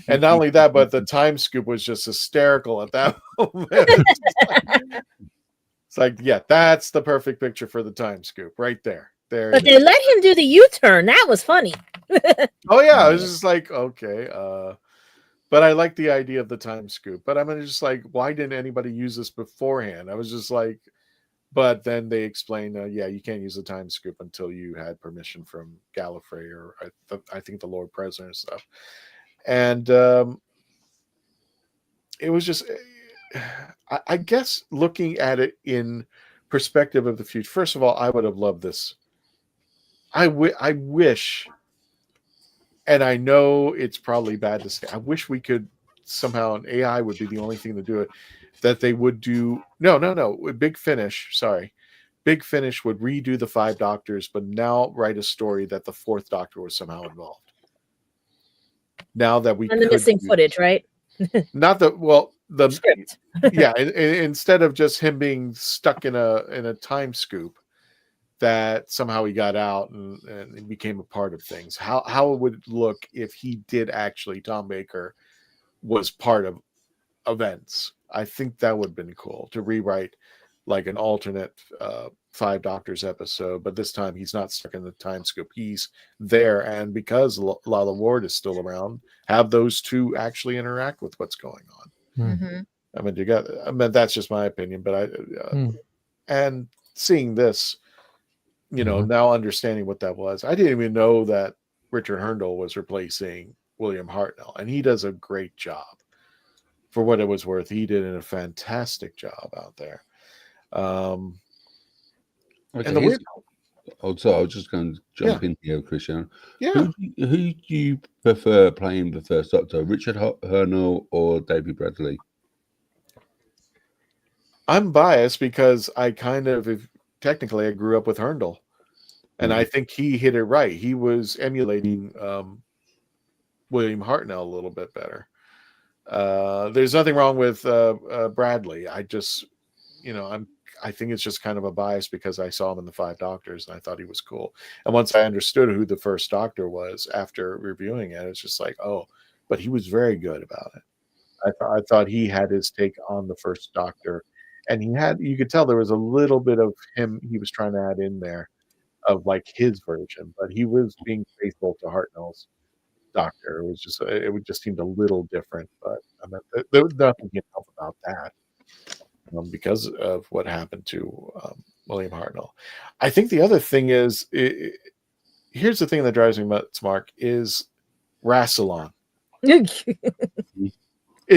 And not only that, but the time scoop was just hysterical at that moment. It's like, yeah, that's the perfect picture for the time scoop right there. But they let him do the U-turn. That was funny. Oh yeah, I was just like, okay. But I like the idea of the time scoop. But I'm just like, why didn't anybody use this beforehand? I was just like, but then they explained, yeah, you can't use the time scoop until you had permission from Gallifrey or I think the Lord President and stuff. And it was just, I guess, looking at it in perspective of the future. First of all, I would have loved this I wish, and I know it's probably bad to say, I wish we could somehow, an AI would be the only thing to do it, that they would do. No. Big Finish, sorry. Big Finish would redo the 5 Doctors, but now write a story that the 4th Doctor was somehow involved. Now that we and the missing footage, right? Not the script. Yeah, instead of just him being stuck in a time scoop, that somehow he got out and became a part of things. How it would look if he did actually, Tom Baker was part of events. I think that would have been cool to rewrite like an alternate 5 Doctors episode, but this time he's not stuck in the time scoop. He's there, and because Lalla Ward is still around, have those two actually interact with what's going on. Mm-hmm. I mean, that's just my opinion, but and seeing this, now understanding what that was, I didn't even know that Richard Herndl was replacing William Hartnell, and he does a great job. For what it was worth, he did a fantastic job out there. Okay, and the weird... so I was just going to jump in here, Christian. Yeah. Who do you prefer playing the first Doctor, Richard Herndl or David Bradley? I'm biased because I technically I grew up with Herndl, and I think he hit it right. He was emulating William Hartnell a little bit better. There's nothing wrong with Bradley. I just, I think it's just kind of a bias because I saw him in the 5 Doctors and I thought he was cool. And once I understood who the first Doctor was after reviewing it, it's just like, oh, but he was very good about it. I thought he had his take on the first Doctor, and you could tell there was a little bit of him he was trying to add in there of like his version, but he was being faithful to Hartnell's Doctor. It would just seemed a little different, but I mean, there was nothing you can help about that because of what happened to William Hartnell. I think the other thing is, here's the thing that drives me nuts, Mark, is Rassilon. It's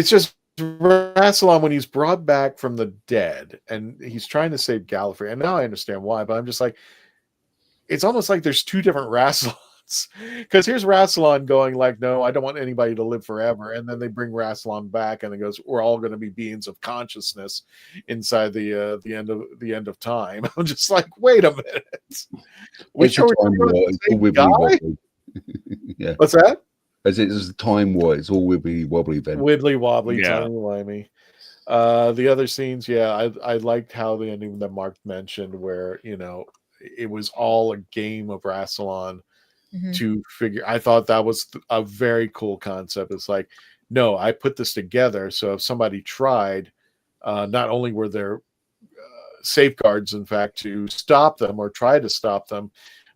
just Rassilon when he's brought back from the dead and he's trying to save Gallifrey, and now I understand why, but I'm just like, it's almost like there's 2 different Rassilons. Because here's Rassilon going like, no, I don't want anybody to live forever, and then they bring Rassilon back, and it goes, we're all going to be beings of consciousness inside the end of time. I'm just like, wait a minute. Which are we yeah. What's that? As it's time war, it's all wibbly wobbly then. Wibbly wobbly, timey wimey. The other scenes, I liked how the ending that Mark mentioned, where it was all a game of Rassilon. To figure, I thought that was a very cool concept. It's like, no, I put this together so if somebody tried, not only were there safeguards, in fact, to stop them or try to stop them,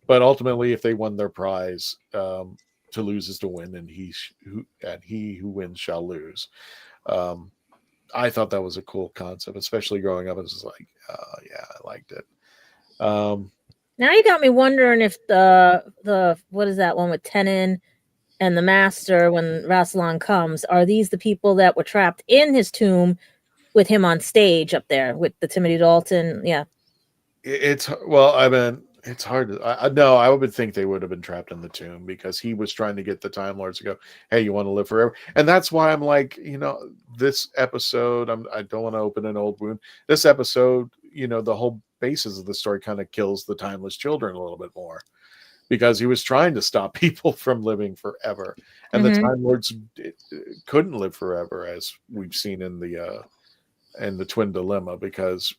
but ultimately, if they won their prize, to lose is to win, and he who wins shall lose. I thought that was a cool concept, especially growing up. It was like, I liked it. Now you got me wondering if the what is that one with Tennant and the Master when Rassilon comes, are these the people that were trapped in his tomb with him on stage up there with the Timothy Dalton? Yeah. It's hard to I would think they would have been trapped in the tomb because he was trying to get the Time Lords to go, hey, you want to live forever? And that's why I'm like, this episode, I don't want to open an old wound. This episode, the whole basis of the story kind of kills the timeless children a little bit more because he was trying to stop people from living forever, and the Time Lords couldn't live forever, as we've seen in the Twin Dilemma, because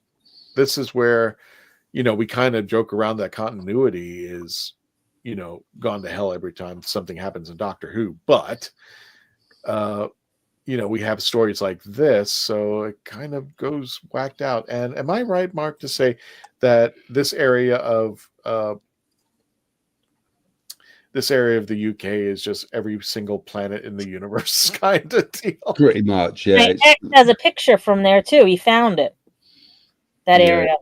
this is where we kind of joke around that continuity is gone to hell every time something happens in Doctor Who, but we have stories like this, so it kind of goes whacked out. And am I right, Mark, to say that this area of the UK is just every single planet in the universe kind of deal? Pretty much, yeah. X has a picture from there too. He found it. That area.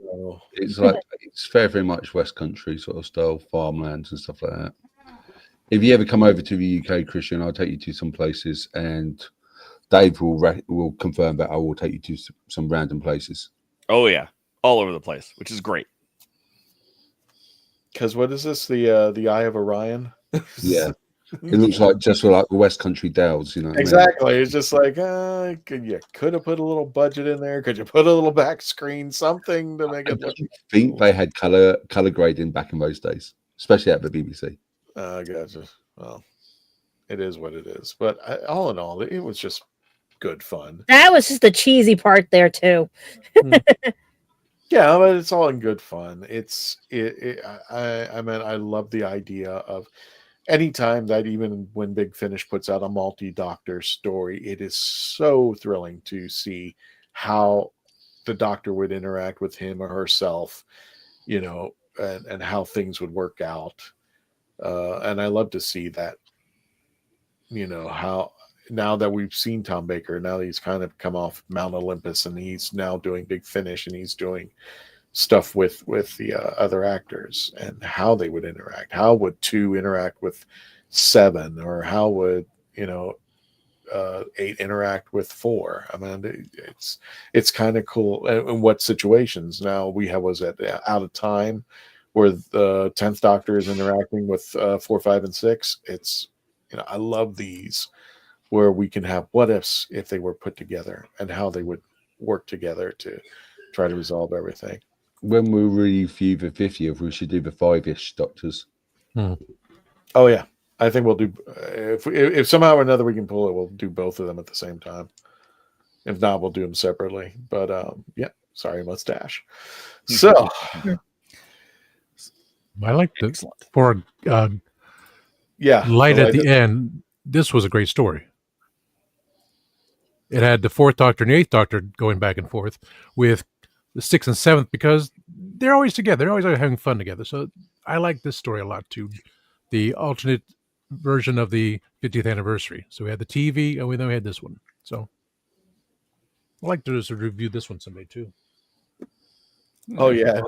It's like it's very much West Country sort of style, farmlands and stuff like that. If you ever come over to the UK, Christian, I'll take you to some places, and Dave will confirm that I will take you to some random places. Oh yeah, all over the place, which is great. Because what is this? The Eye of Orion? Yeah. It looks like just like the West Country Dales, you know. Exactly. It's just like, you could have put a little budget in there. Could you put a little back screen, something to make it look? I think they had color grading back in those days, especially at the BBC. Gotcha. Well, it is what it is. But all in all, it was just good fun. That was just the cheesy part there too. Yeah, but it's all in good fun. I mean, I love the idea of anytime that, even when Big Finish puts out a multi-doctor story, it is so thrilling to see how the doctor would interact with him or herself, you know, and how things would work out. And I love to see that, you know, how now that we've seen Tom Baker, now that he's kind of come off Mount Olympus and he's now doing Big Finish and he's doing stuff with the other actors and how they would interact. How would 2 interact with 7, or how would, you know, 8 interact with 4? I mean, it's kind of cool. In what situations? Now we have, was it Out of Time, where the 10th Doctor is interacting with 4, 5, and 6. It's, you know, I love these where we can have what ifs if they were put together and how they would work together to try to resolve everything. When we review the 50th, we should do the 5-ish Doctors. Oh yeah, I think we'll do. If somehow or another we can pull it, we'll do both of them at the same time. If not, we'll do them separately. But yeah, sorry, mustache. So I like this for yeah, light at the end. This was a great story. It had the 4th Doctor and the 8th Doctor going back and forth with the 6th and 7th, because they're always together. They're always having fun together. So I like this story a lot too. The alternate version of the 50th anniversary. So we had the TV and then we had this one. So I'd like to just review this one someday too. Oh yeah.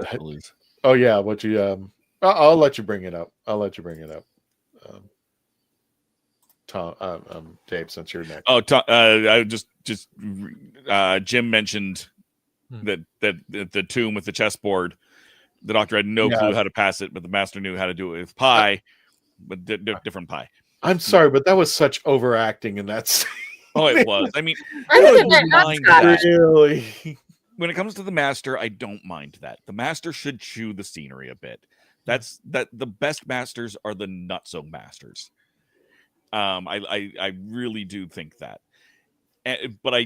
Oh yeah. What you I'll let you bring it up. Tom, Dave, since you're next. Oh, I just Jim mentioned that the tomb with the chessboard, the Doctor had no clue how to pass it, but the Master knew how to do it with pie, but different pie. I'm sorry, but that was such overacting in that scene. Oh, it was. I mean, I don't mind that. Really. When it comes to the Master, I don't mind that. The Master should chew the scenery a bit. That's the best masters are the not so masters. I really do think that. But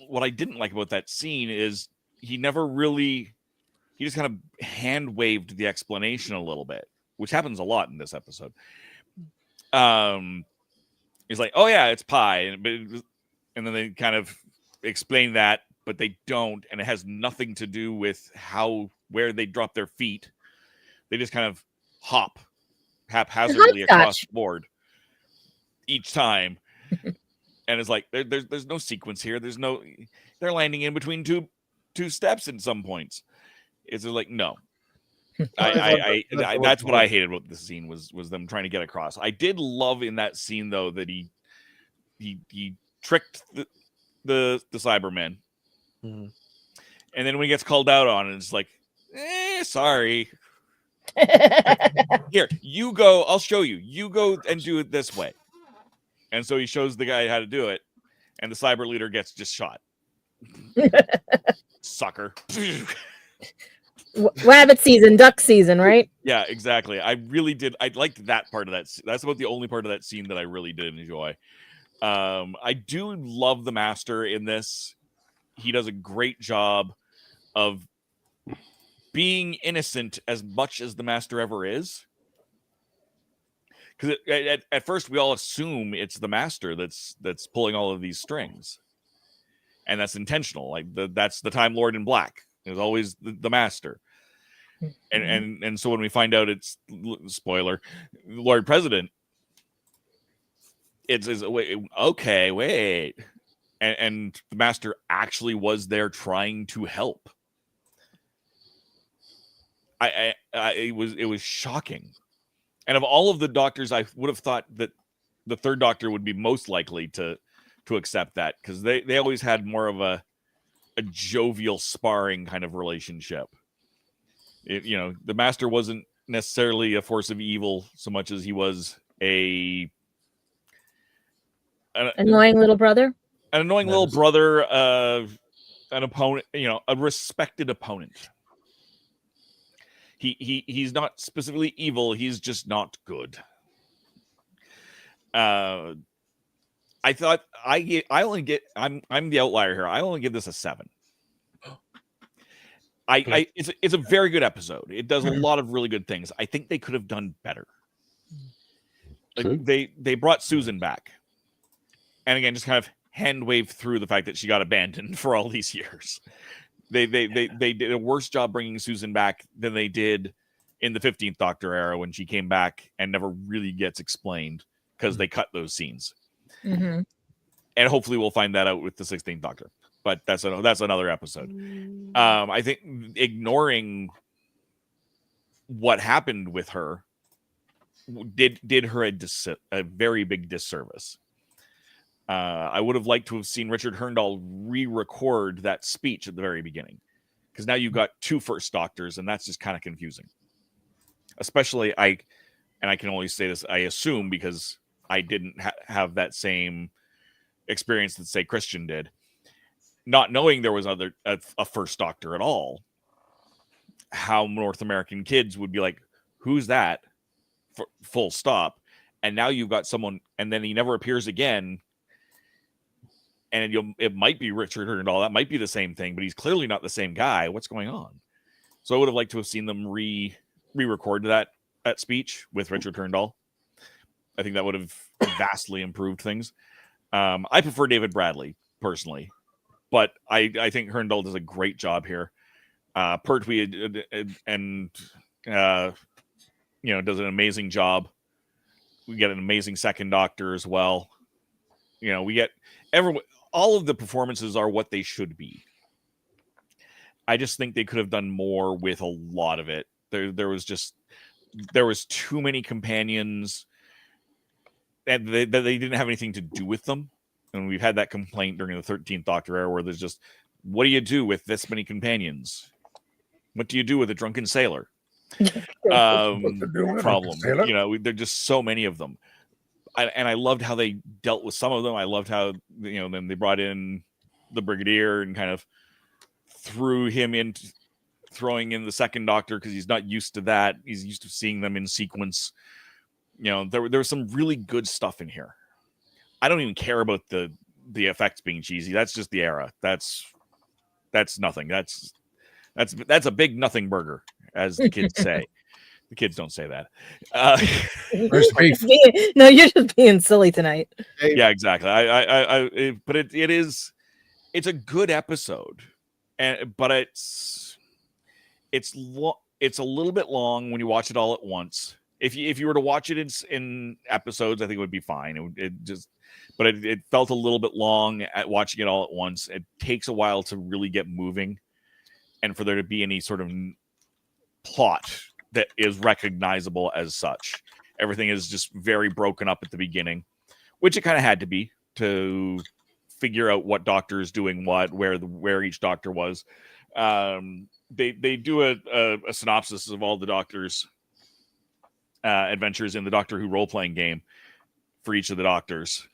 what I didn't like about that scene is he just kind of hand waved the explanation a little bit, which happens a lot in this episode. He's like, oh yeah, it's pie. And then they kind of explain that, but they don't. And it has nothing to do with where they drop their feet. They just kind of hop haphazardly across the board each time. And it's like, there's no sequence here. They're landing in between two steps in some points. It's just like, no. That's what I hated about the scene was them trying to get across. I did love in that scene though that he tricked the Cybermen, and then when he gets called out on it, it's like, sorry. Here, you go. I'll show you. You go and do it this way. And so he shows the guy how to do it, and the cyber leader gets just shot. Sucker. Rabbit season, duck season, right? Yeah, exactly. I really did. I liked that part of that. That's about the only part of that scene that I really did enjoy. I do love the Master in this. He does a great job of being innocent as much as the Master ever is. Because at first we all assume it's the Master that's pulling all of these strings, and that's intentional. Like that's the Time Lord in black. It was always the Master, and so when we find out it's spoiler, Lord President, it's wait, and the Master actually was there trying to help. It was shocking. And of all of the Doctors, I would have thought that the 3rd Doctor would be most likely to accept that, because they always had more of a jovial sparring kind of relationship. The Master wasn't necessarily a force of evil so much as he was an annoying little brother. An annoying little brother, an opponent, a respected opponent. He's not specifically evil. He's just not good. I thought I'm the outlier here. I only give this a 7. It's a very good episode. It does a lot of really good things. I think they could have done better. Like they brought Susan back, and again, just kind of hand waved through the fact that she got abandoned for all these years. They did a worse job bringing Susan back than they did in the 15th Doctor era when she came back and never really gets explained because they cut those scenes. Mm-hmm. And hopefully we'll find that out with the 16th Doctor. But that's another episode. I think ignoring what happened with her did her a very big disservice. I would have liked to have seen Richard Hurndall re-record that speech at the very beginning, because now you've got 2 First Doctors, and that's just kind of confusing. Especially I can only say this, I assume, because I didn't have that same experience that, say, Christian did, not knowing there was a First Doctor at all. How North American kids would be like, "Who's that?" Full stop. And now you've got someone, and then he never appears again. And it might be Richard Hurndall. That might be the same thing, but he's clearly not the same guy. What's going on? So I would have liked to have seen them re-record that speech with Richard Hurndall. I think that would have vastly improved things. I prefer David Bradley personally, but I think Hurndall does a great job here. Pertwee and does an amazing job. We get an amazing second Doctor as well. We get all of the performances are what they should be. I just think they could have done more with a lot of it. There was too many companions and they didn't have anything to do with them. And we've had that complaint during the 13th Doctor era where there's just, what do you do with this many companions? What do you do with a drunken sailor? Problem. There are just so many of them. And I loved how they dealt with some of them. I loved how, then they brought in the Brigadier and kind of throwing in the second Doctor because he's not used to that. He's used to seeing them in sequence. There was some really good stuff in here. I don't even care about the effects being cheesy. That's just the era. That's nothing. That's a big nothing burger, as the kids say. The kids don't say that. No, you're just being silly tonight. Yeah, exactly. But it's a good episode, but it's a little bit long when you watch it all at once. If you were to watch it in episodes, I think it would be fine. But it felt a little bit long at watching it all at once. It takes a while to really get moving, and for there to be any sort of plot that is recognizable as such. Everything is just very broken up at the beginning, which it kind of had to be to figure out what Doctor is doing what, where each Doctor was. They do a synopsis of all the Doctor's adventures in the Doctor Who role-playing game for each of the Doctors.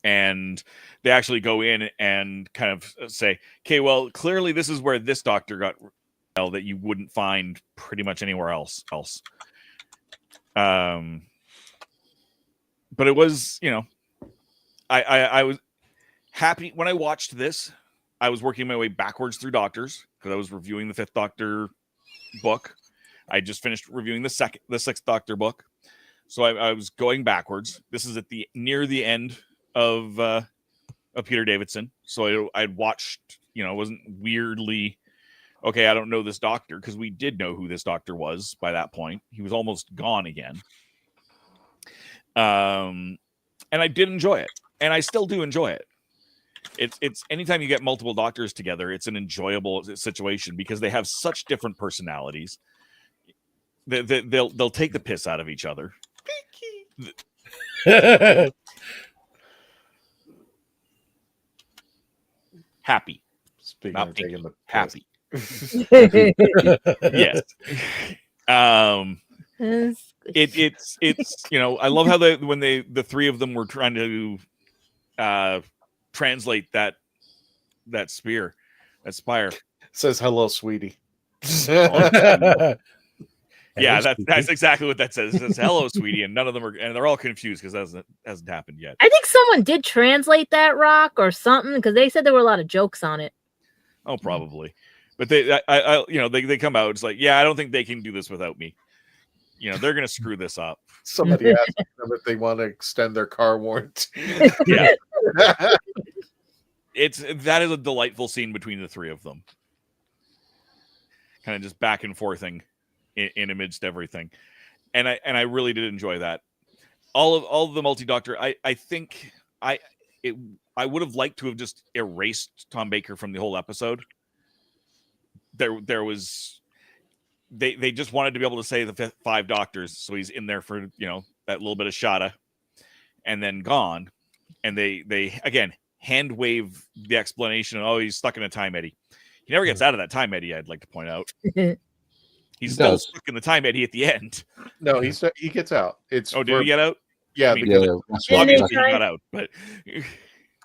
And they actually go in and kind of say, okay, well, clearly this is where this Doctor got that you wouldn't find pretty much anywhere else. But it was, I was happy when I watched this. I was working my way backwards through Doctors because I was reviewing the 5th Doctor book. I just finished reviewing the 6th Doctor book. So I was going backwards. This is near the end of Peter Davison. So I'd watched, it wasn't weirdly, okay, I don't know this Doctor, because we did know who this Doctor was by that point. He was almost gone again. And I did enjoy it. And I still do enjoy it. It's anytime you get multiple Doctors together, it's an enjoyable situation because they have such different personalities. They'll take the piss out of each other. Happy. Speaking not of taking the happy. piss. Yes. It's I love how when the three of them were trying to translate that spire. It says hello, sweetie. Yeah, that's exactly what that says. It says hello, sweetie, and none of them are, and they're all confused because that hasn't happened yet. I think someone did translate that rock or something because they said there were a lot of jokes on it. Oh, probably. But they come out. It's like, yeah, I don't think they can do this without me. They're gonna screw this up. Somebody asked them if they want to extend their car warranty. Yeah, that is a delightful scene between the three of them, kind of just back and forthing in amidst everything, and I really did enjoy that. All of the multi-doctor. I think I would have liked to have just erased Tom Baker from the whole episode. There was they just wanted to be able to say the five doctors, so he's in there for that little bit of Shada, and then gone, and they again hand wave the explanation. Oh, he's stuck in a time eddy. He never gets out of that time eddy. I'd like to point out. He's still stuck in the time eddy at the end. No, he gets out. Did he get out? Yeah, because obviously he got out, but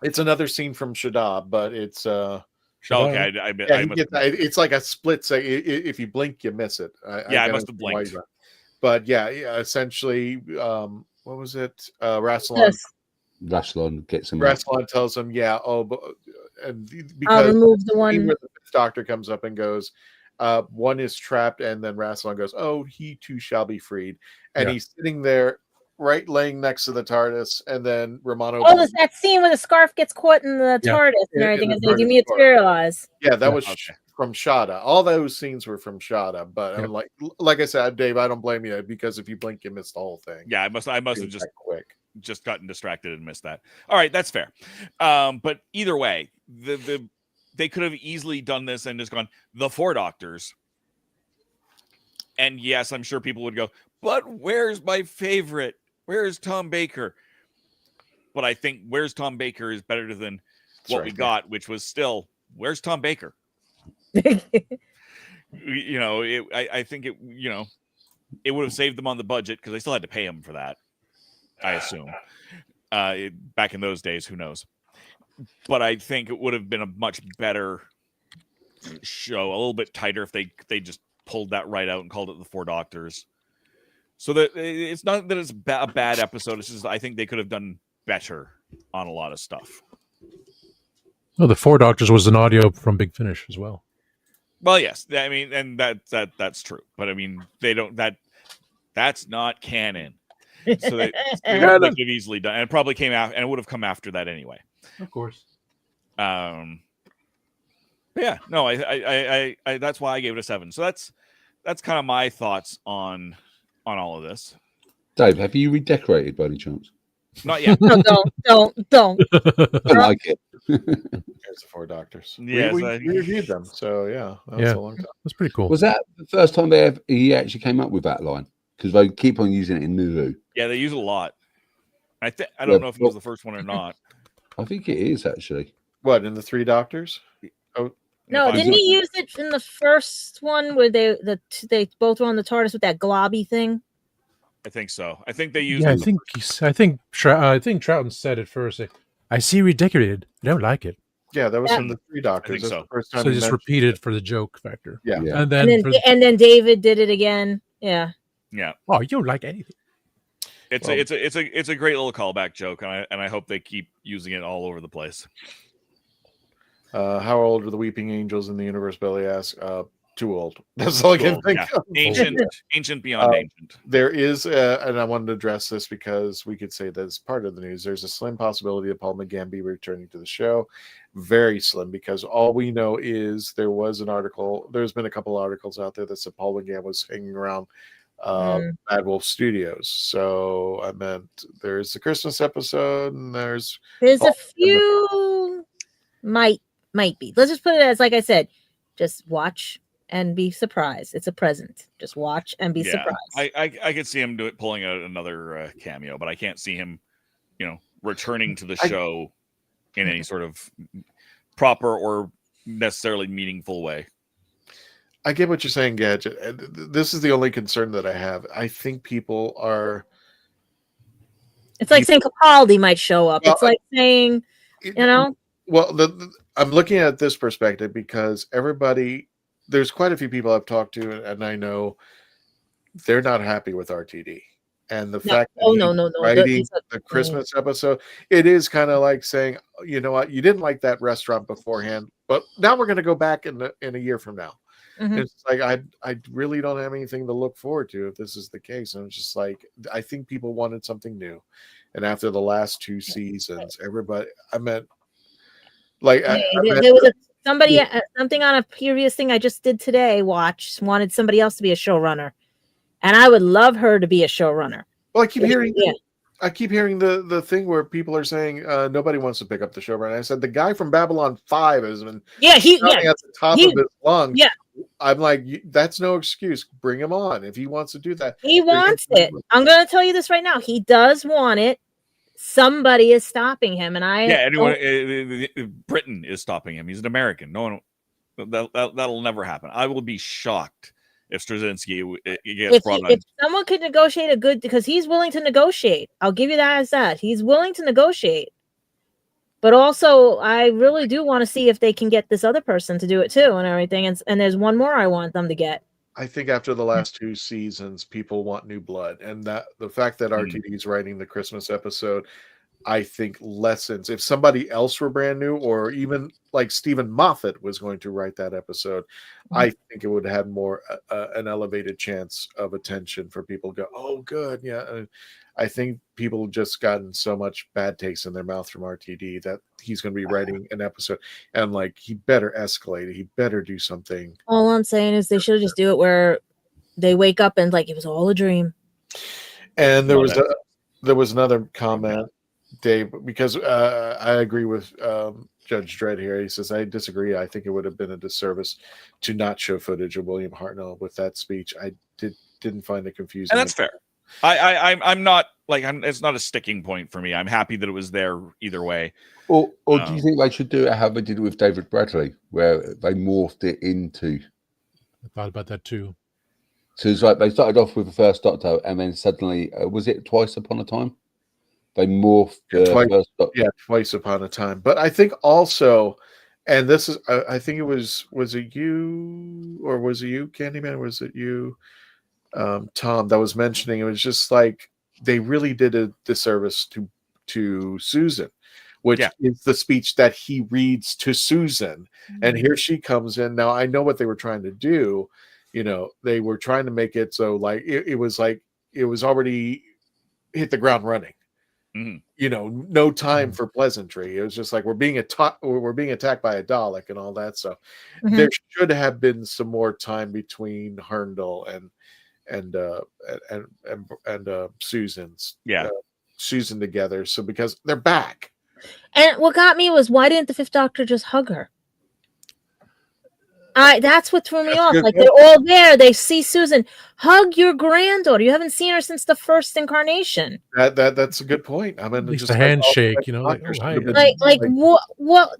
it's another scene from Shada, but it's okay. It's like a split second. If you blink, you miss it. I must have blinked. But yeah, essentially, what was it? Rassilon gets him. Rassilon tells him, because I'll remove the one where the doctor comes up and goes, one is trapped, and then Rassilon goes, "Oh, he too shall be freed," and he's sitting there, right, laying next to the TARDIS, and then Romano. Oh, there's that scene where the scarf gets caught in the TARDIS and everything, and they dematerialize. Yeah, that was from Shada. All those scenes were from Shada, but I'm like I said, Dave, I don't blame you because if you blink, you missed the whole thing. Yeah, I must have just gotten distracted and missed that. All right, that's fair. But either way, they could have easily done this and just gone the four doctors. And yes, I'm sure people would go, but where's my favorite? Where's Tom Baker? But I think where's Tom Baker is better than what we got, which was still where's Tom Baker? I think it would have saved them on the budget because they still had to pay him for that. I assume back in those days, who knows? But I think it would have been a much better show, a little bit tighter if they just pulled that right out and called it the Four Doctors. So that it's not that it's a bad episode. It's just I think they could have done better on a lot of stuff. Well, the Four Doctors was an audio from Big Finish as well. Well, yes, I mean, and that's true. But I mean, they don't that's not canon. So they would have easily done, and it probably came out, and it would have come after that anyway. Of course. Yeah, no, I that's why I gave it a 7. So that's kind of my thoughts on all of this. Dave, have you redecorated by any chance? Not yet. No, don't. I like it. There's the Four Doctors. Yes, we reviewed them. So that was a long time. That's pretty cool. Was that the first time he actually came up with that line? Because they keep on using it in Nuru. Yeah, they use it a lot. I don't know if it was the first one or not. I think it is actually. What, in the Three Doctors? Oh no, didn't he use it in the first one where they both were on the TARDIS with that globby thing? I think so. I think they used. Yeah, it I think Troughton said it first. I see redecorated. I don't like it. Yeah, that was from the Three Doctors. So. The first time So just repeated for the joke factor. Yeah. And then David did it again. Yeah. Yeah. Oh, you don't like anything. It's a great little callback joke, and I hope they keep using it all over the place. How old are the Weeping Angels in the universe? Billy asks. Too old. That's all I can think of. Ancient beyond ancient. There is, and I wanted to address this because we could say that as part of the news. There's a slim possibility of Paul McGann be returning to the show. Very slim, because all we know is there was an article. There's been a couple articles out there that said Paul McGann was hanging around Bad Wolf Studios. So I meant there's the Christmas episode, and there's a few might be. Let's just put it as like I said, just watch and be surprised. It's a present. Just watch and be surprised. I could see him pulling out another cameo, but I can't see him, returning to the show in any sort of proper or necessarily meaningful way. I get what you're saying, Gadget. This is the only concern that I have. I think people are. It's like saying Capaldi might show up. Well, it's like saying, Well, I'm looking at this perspective because there's quite a few people I've talked to, and I know they're not happy with RTD. And the fact that writing the Christmas episode, it is kind of like saying, you know what, you didn't like that restaurant beforehand, but now we're going to go back in a year from now. Mm-hmm. It's like I really don't have anything to look forward to if this is the case. And it's just like I think people wanted something new, and after the last 2 seasons, everybody there was something on a previous thing I just did today. Wanted somebody else to be a showrunner, and I would love her to be a showrunner. Well, I keep hearing the thing where people are saying nobody wants to pick up the showrunner. I said the guy from Babylon 5 has been at the top of his lungs. Yeah. I'm like, that's no excuse. Bring him on if he wants to do that. He wants it. I'm going to tell you this right now. He does want it. Somebody is stopping him, and Britain is stopping him. He's an American. No one that'll never happen. I will be shocked if Straczynski gets brought on. If someone could negotiate because he's willing to negotiate. I'll give you that as that. He's willing to negotiate. But also, I really do want to see if they can get this other person to do it too and everything. And there's one more I want them to get. I think after the last 2 seasons, people want new blood. And that the fact that RTD is writing the Christmas episode, I think lessens. If somebody else were brand new, or even like Stephen Moffat was going to write that episode, I think it would have more an elevated chance of attention for people to go, oh, good. Yeah. I think people just gotten so much bad taste in their mouth from RTD that he's going to be writing an episode, and like he better escalate it. He better do something. All I'm saying is they should just do it where they wake up and like it was all a dream. And there was another comment, Dave, because I agree with Judge Dredd here. He says, I disagree. I think it would have been a disservice to not show footage of William Hartnell with that speech. I didn't find it confusing. And that's fair. I'm not like it's not a sticking point for me. I'm happy that it was there either way. Or do you think they should do it how they did it with David Bradley, where they morphed it into? I thought about that too. So it's like they started off with the first Doctor, and then suddenly was it Twice Upon a Time? They morphed first Doctor. Yeah, Twice Upon a Time. But I think also, and this is, I think it was it you, or was it you, Candyman? Was it you? Tom, that was mentioning, it was just like they really did a disservice to Susan, which is the speech that he reads to Susan. And here she comes in. Now I know what they were trying to do. They were trying to make it so like it was already hit the ground running. No time for pleasantry. It was just like we're being attacked by a Dalek and all that stuff. There should have been some more time between Herndl and Susan together. So because they're back. And what got me was, why didn't the Fifth Doctor just hug her? That's what threw me off. Like they're all there. They see Susan. Hug your granddaughter. You haven't seen her since the first incarnation. That's a good point. I mean, just a handshake, what?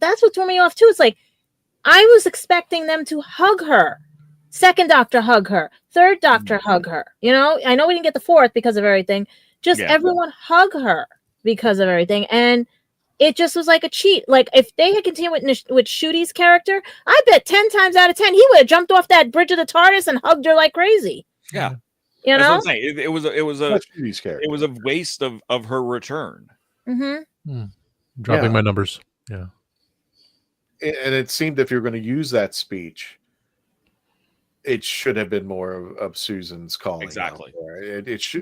That's what threw me off too. It's like I was expecting them to hug her. Second Doctor hug her. Third Doctor hug her. I know we didn't get the fourth because of everything. Everyone hug her because of everything. And it just was like a cheat. Like if they had continued with Shudi's character, I bet 10 times out of 10 he would have jumped off that bridge of the TARDIS and hugged her like crazy. Yeah, That's what I'm saying. It was a waste of her return. Dropping my numbers. Yeah, and it seemed if you're going to use that speech, it should have been more of Susan's calling. Exactly.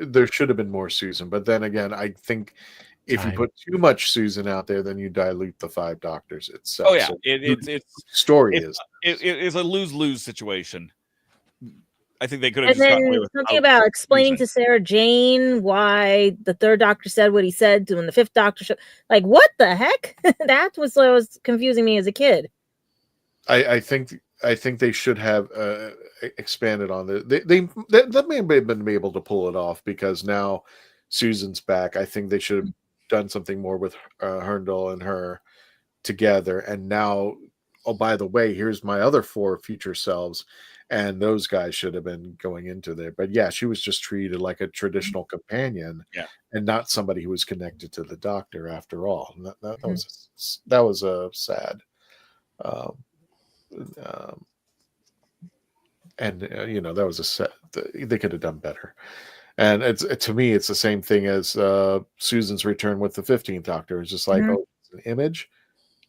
There should have been more Susan. But then again, I think if you put too much Susan out there, then you dilute the 5 Doctors itself. Oh yeah, so it's a lose-lose situation. I think they could have. And then something about explaining to Sarah Jane why the third Doctor said what he said when the fifth Doctor showed. Like, what the heck? That was confusing me as a kid. I think they should have expanded on that may have been able to pull it off because now Susan's back. I think they should have done something more with Herndl and her together. And now, oh, by the way, here's my other 4 future selves. and those guys should have been going into there. But yeah, she was just treated like a traditional companion, and not somebody who was connected to the Doctor after all. And that was a sad. That was a set. They could have done better. And to me, it's the same thing as Susan's return with the 15th Doctor. It's just like, oh, it's an image.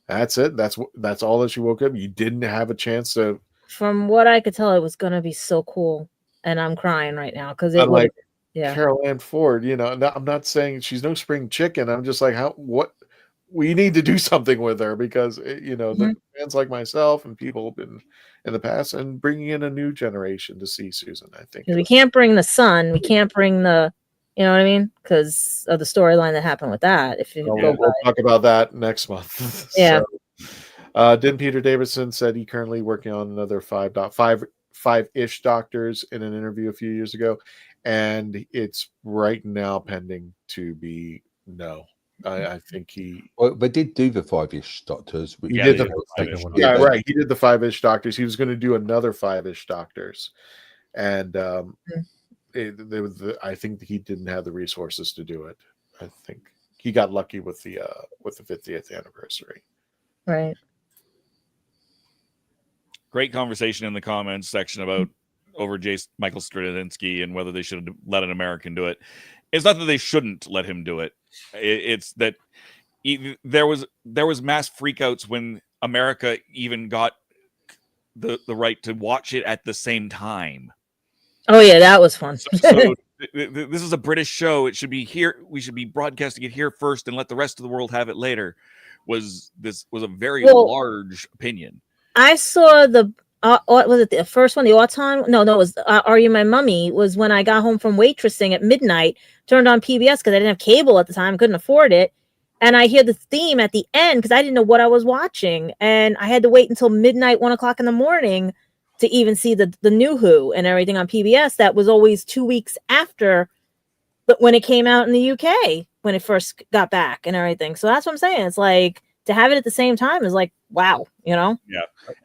That's it. That's all that she woke up. You didn't have a chance to. From what I could tell, it was gonna be so cool, and I'm crying right now because it was. Yeah, Carol Ann Ford. I'm not saying she's no spring chicken. I'm just like, what? We need to do something with her because the fans like myself and people have been in the past, and bringing in a new generation to see Susan. I think we can't bring the son. We can't bring the. You know what I mean? Because of the storyline that happened with that. If you we'll talk about that next month. Yeah. Then Peter Davidson said he currently working on another five-ish Doctors in an interview a few years ago, and it's right now pending to be no. I think they did do the 5-ish Doctors. He did the 5-ish. Yeah, right. He did the 5-ish Doctors. He was going to do another 5-ish Doctors, and I think he didn't have the resources to do it. I think he got lucky with the 50th anniversary. Right. Great conversation in the comments section about over Michael Straczynski and whether they should have let an American do it. It's not that they shouldn't let him do it. It's that there was mass freakouts when America even got the right to watch it at the same time. Oh yeah, that was fun. So this is a British show. It should be here. We should be broadcasting it here first and let the rest of the world have it later. Was a very large opinion. I saw the what was it, the first one, the Autumn? No, it was Are You My Mummy? Was when I got home from waitressing at midnight, turned on PBS because I didn't have cable at the time, couldn't afford it, and I hear the theme at the end because I didn't know what I was watching, and I had to wait until midnight, 1 o'clock in the morning to even see the new Who and everything on PBS. That was always 2 weeks after, but when it came out in the UK, when it first got back and everything. So that's what I'm saying. It's like to have it at the same time is like, wow, Yeah.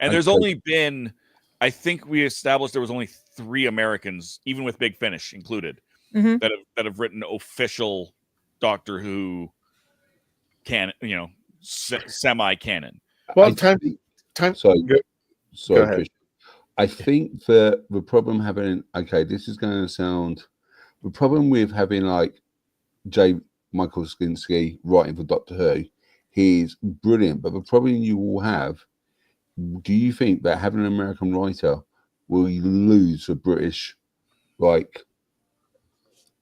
And there's only been, I think we established there was only 3 Americans, even with Big Finish included, that have written official Doctor Who semi-canon. Well, time. Sorry, Go ahead. Christian. I think the problem having this is going to sound the problem with having like Michael Straczynski writing for Doctor Who. He's brilliant, but the problem you will have. Do you think that having an American writer will lose the British, like?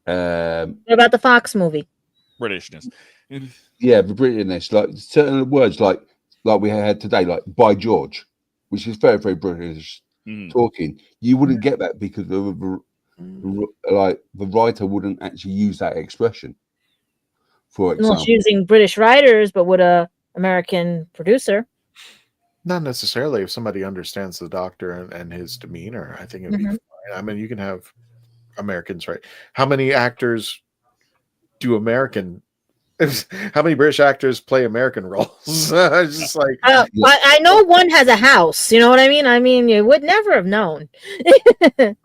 What about the Fox movie? Britishness. Yeah, the Britishness, like certain words, like we had today, like by George, which is very, very British talking. You wouldn't get that because the writer wouldn't actually use that expression. For example, not using British writers, but with a American producer. Not necessarily. If somebody understands the Doctor and his demeanor, I think it'd be fine. I mean, you can have Americans, right? How many actors do American? How many British actors play American roles? It's just like I know one has a house. You know what I mean? I mean, you would never have known. I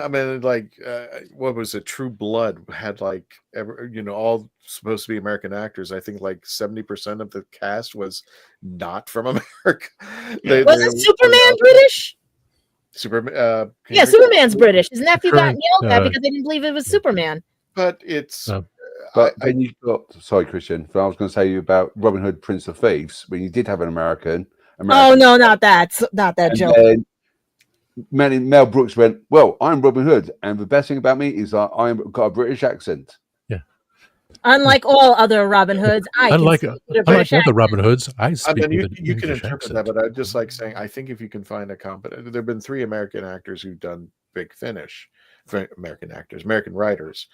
mean, like, what was it? True Blood had like, all supposed to be American actors. I think like 70% of the cast was not from America. Wasn't Superman British? Superman. Yeah, Superman's British. His nephew got yelled at because they didn't believe it was Superman. But it's. But then you got, sorry, Christian, but I was going to say about Robin Hood, Prince of Thieves, when you did have an American. Oh no, not that joke. Mel Brooks went, "Well, I'm Robin Hood, and the best thing about me is I've got a British accent." Yeah. Unlike all other Robin Hoods, unlike other Robin Hoods, I speak. You can interpret that, but I just like saying, I think if you can find a competent, there have been 3 American actors who've done Big Finish, American writers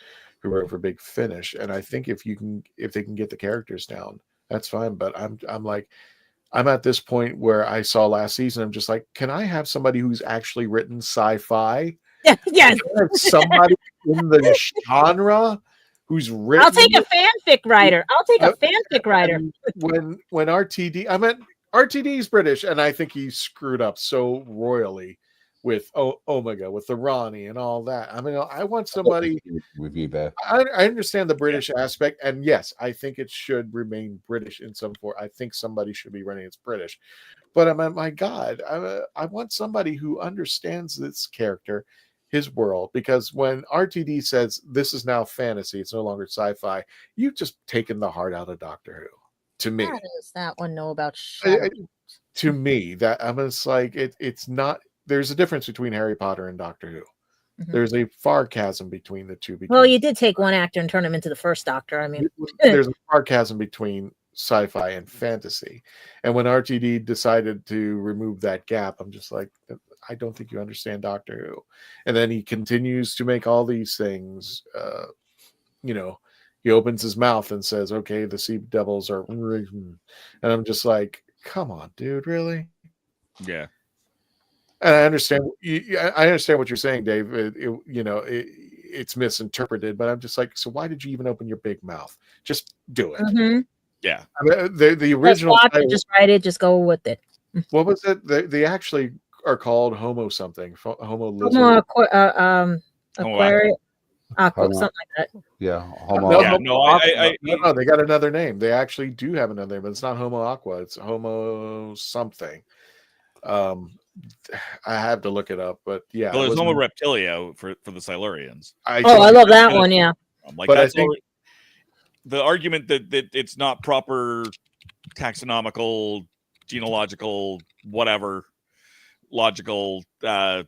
who wrote for Big Finish, and I think if they can get the characters down, that's fine. But I'm at this point where I saw last season, I'm just like, can I have somebody who's actually written sci-fi? Yes. Somebody in the genre who's written. I'll take a fanfic writer. When RTD, I meant RTD's British, and I think he screwed up so royally with Omega, with the Ronnie and all that. I mean, I want somebody with you there. I understand the British aspect, and yes, I think it should remain British in some form. I think somebody should be running as British, but I mean, my God, I want somebody who understands this character, his world, because when RTD says this is now fantasy, it's no longer sci-fi, you've just taken the heart out of Doctor Who. To me, how does that one know about shadow? to me, that I mean, it's like it's not. There's a difference between Harry Potter and Doctor Who. Mhm. There's a far chasm between the two. Well, you did take one actor and turn him into the first Doctor. I mean, There's a far chasm between sci-fi and fantasy. And when RTD decided to remove that gap, I'm just like, I don't think you understand Doctor Who. And then he continues to make all these things. You know, he opens his mouth and says, "Okay, the Sea Devils are," and I'm just like, come on, dude, really? Yeah. And I understand. I understand what you're saying, Dave. It's misinterpreted, but I'm just like, so why did you even open your big mouth? Just do it. Mm-hmm. Yeah. I mean, the original just watch title, it, just write it, just go with it. what was it? They actually are called Homo something. Homo lizard. Aquarius, something like that. Yeah. No, they got another name. They actually do have another name, but it's not Homo Aqua. It's Homo something. I have to look it up, but yeah. Well, there's Homo Reptilia for the Silurians. I love that one. Yeah. I'm like, but that's I think the argument that it's not proper taxonomical, genealogical, whatever, logical naming.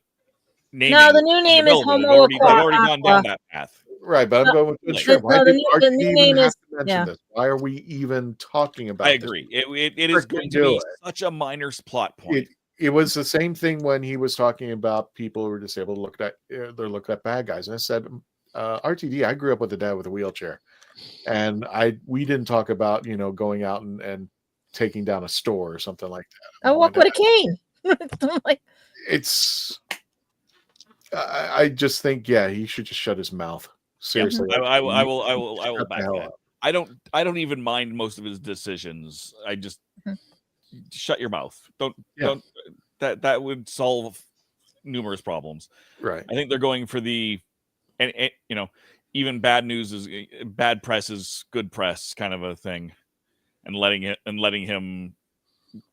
No, the new name is Homo They've already gone down that path. Right, but I'm going with the trip. Why did RTD even have to mention this? Why are we even talking about this? I agree. It is going to be such a minor plot point. It was the same thing when he was talking about people who were disabled look at bad guys. And I said, RTD, I grew up with a dad with a wheelchair. And we didn't talk about, going out and taking down a store or something like that. I walk with a cane. I just think, he should just shut his mouth. Seriously. Yeah, I will back that. I don't even mind most of his decisions. I just shut your mouth. Don't that would solve numerous problems. Right. I think they're going for even bad news is bad press is good press kind of a thing, and letting him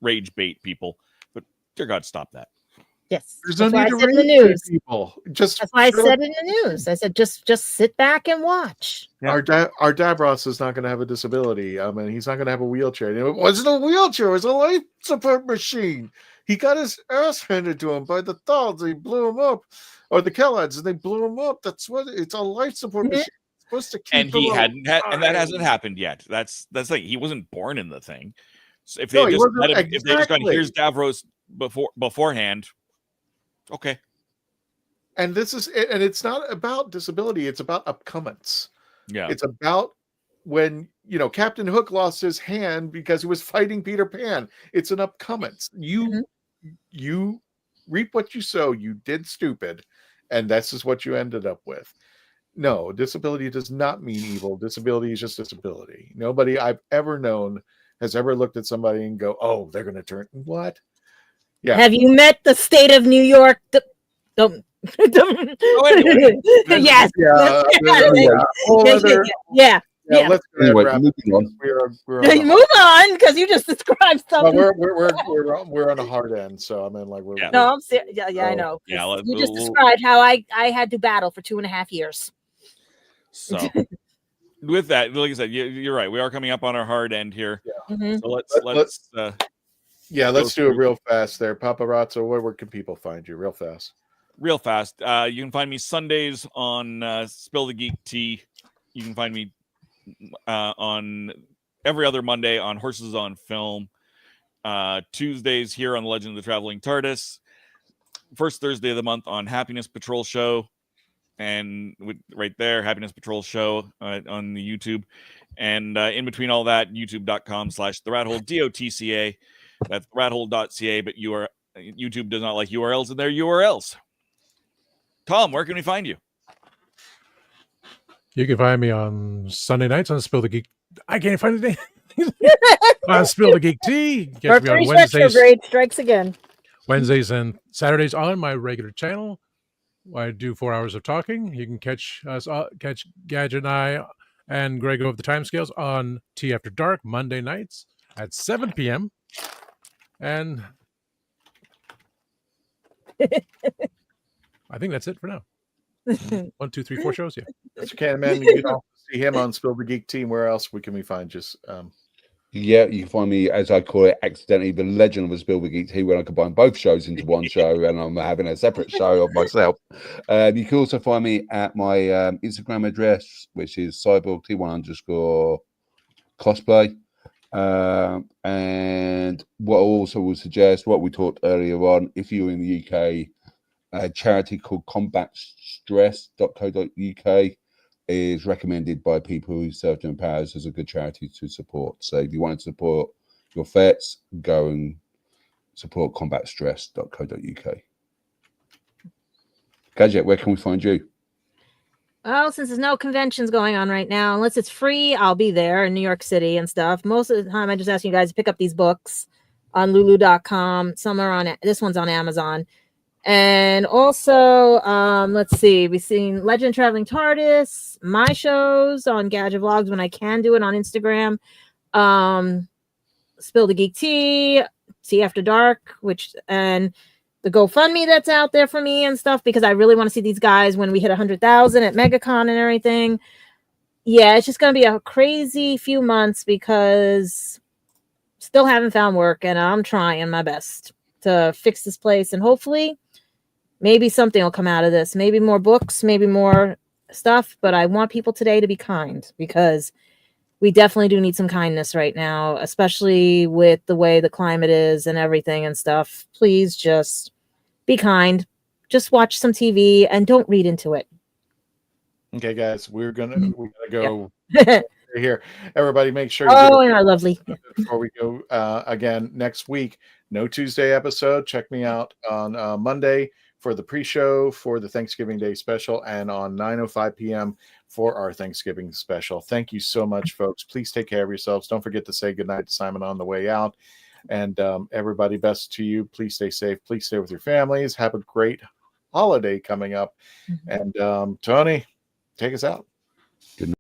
rage bait people. But dear God, stop that. Yes, there's that's no why need I to said in the rage news. People. That's why I said in the news. I said just sit back and watch. Yeah. Our Davros is not going to have a disability. I mean, he's not going to have a wheelchair. It wasn't a wheelchair; it was a life support machine. He got his ass handed to him by the Thalds. They blew him up, or the Kellogg's, and they blew him up. That's what it's a life support machine. It's supposed to keep. And he hadn't and that hasn't happened yet. That's like he wasn't born in the thing. So if they just gone, here's Davros beforehand. Okay. And it's not about disability, it's about upcomings. Yeah. It's about when, Captain Hook lost his hand because he was fighting Peter Pan. It's an upcomings. You reap what you sow. You did stupid, and this is what you ended up with. No, disability does not mean evil. Disability is just disability. Nobody I've ever known has ever looked at somebody and go, "Oh, they're going to turn what?" Yeah. Have you met the state of New York? Yes. Yeah. Let's anyway, moving on. We're move on because you just described something. We're on a hard end, so I mean, like we're. No, I'm serious. Yeah, I know. Yeah, you just described how I had to battle for 2.5 years. So, with that, like I said, you're right. We are coming up on our hard end here. Yeah. Mm-hmm. So let's do it real fast there. Paparazzo, where can people find you real fast? Real fast. You can find me Sundays on Spill the Geek Tea. You can find me on every other Monday on Horses on Film. Tuesdays here on the Legend of the Traveling TARDIS. First Thursday of the month on Happiness Patrol Show. And right there, Happiness Patrol Show on the YouTube. And in between all that, youtube.com/theRathole, DOTCA. That's rathole.ca, but YouTube does not like URLs in their URLs. Tom, where can we find you? You can find me on Sunday nights on Spill the Geek. I can't find the name. On Spill the Geek Tea. Catch me on Wednesdays. Grade strikes again. Wednesdays and Saturdays on my regular channel. I do 4 hours of talking. You can catch us, catch Gadget and I and Greg of the Timescales on Tea After Dark Monday nights at 7 p.m. And I think that's it for now. 1, 2, 3, 4 shows. Yeah. Mr. Canman, you can also see him on Spill the Geek Team. Where else can we find just? Yeah, you can find me, as I call it, accidentally, the legend of the Spielberg Geek Team, when I combine both shows into one show, and I'm having a separate show of myself. You can also find me at my Instagram address, which is cyborgt1_cosplay. And what I also would suggest, what we talked earlier on, if you're in the UK, a charity called combatstress.co.uk is recommended by people who serve in powers as a good charity to support. So if you want to support your vets, go and support combatstress.co.uk. Gadget, where can we find you? Well, since there's no conventions going on right now, unless it's free, I'll be there in New York City and stuff. Most of the time, I just ask you guys to pick up these books on lulu.com. Some are on, this one's on Amazon. And also, let's see, we've seen Legend Traveling TARDIS, my shows on Gadget Vlogs when I can do it on Instagram. Spill the Geek Tea After Dark, and the GoFundMe that's out there for me and stuff, because I really want to see these guys when we hit 100,000 at MegaCon and everything. Yeah, it's just going to be a crazy few months because still haven't found work, and I'm trying my best to fix this place, and hopefully maybe something will come out of this. Maybe more books, maybe more stuff, but I want people today to be kind, because we definitely do need some kindness right now, especially with the way the climate is and everything and stuff. Please just be kind. Just watch some TV and don't read into it. Okay, guys, we're gonna go Yeah. here. Everybody, make sure you and our lovely. Before we go again next week, no Tuesday episode. Check me out on Monday for the pre-show for the Thanksgiving Day special, and on 9:05 p.m. for our Thanksgiving special. Thank you so much, folks. Please take care of yourselves. Don't forget to say goodnight to Simon on the way out. And everybody, best to you. Please stay safe. Please stay with your families. Have a great holiday coming up. And Tony, take us out. Good night.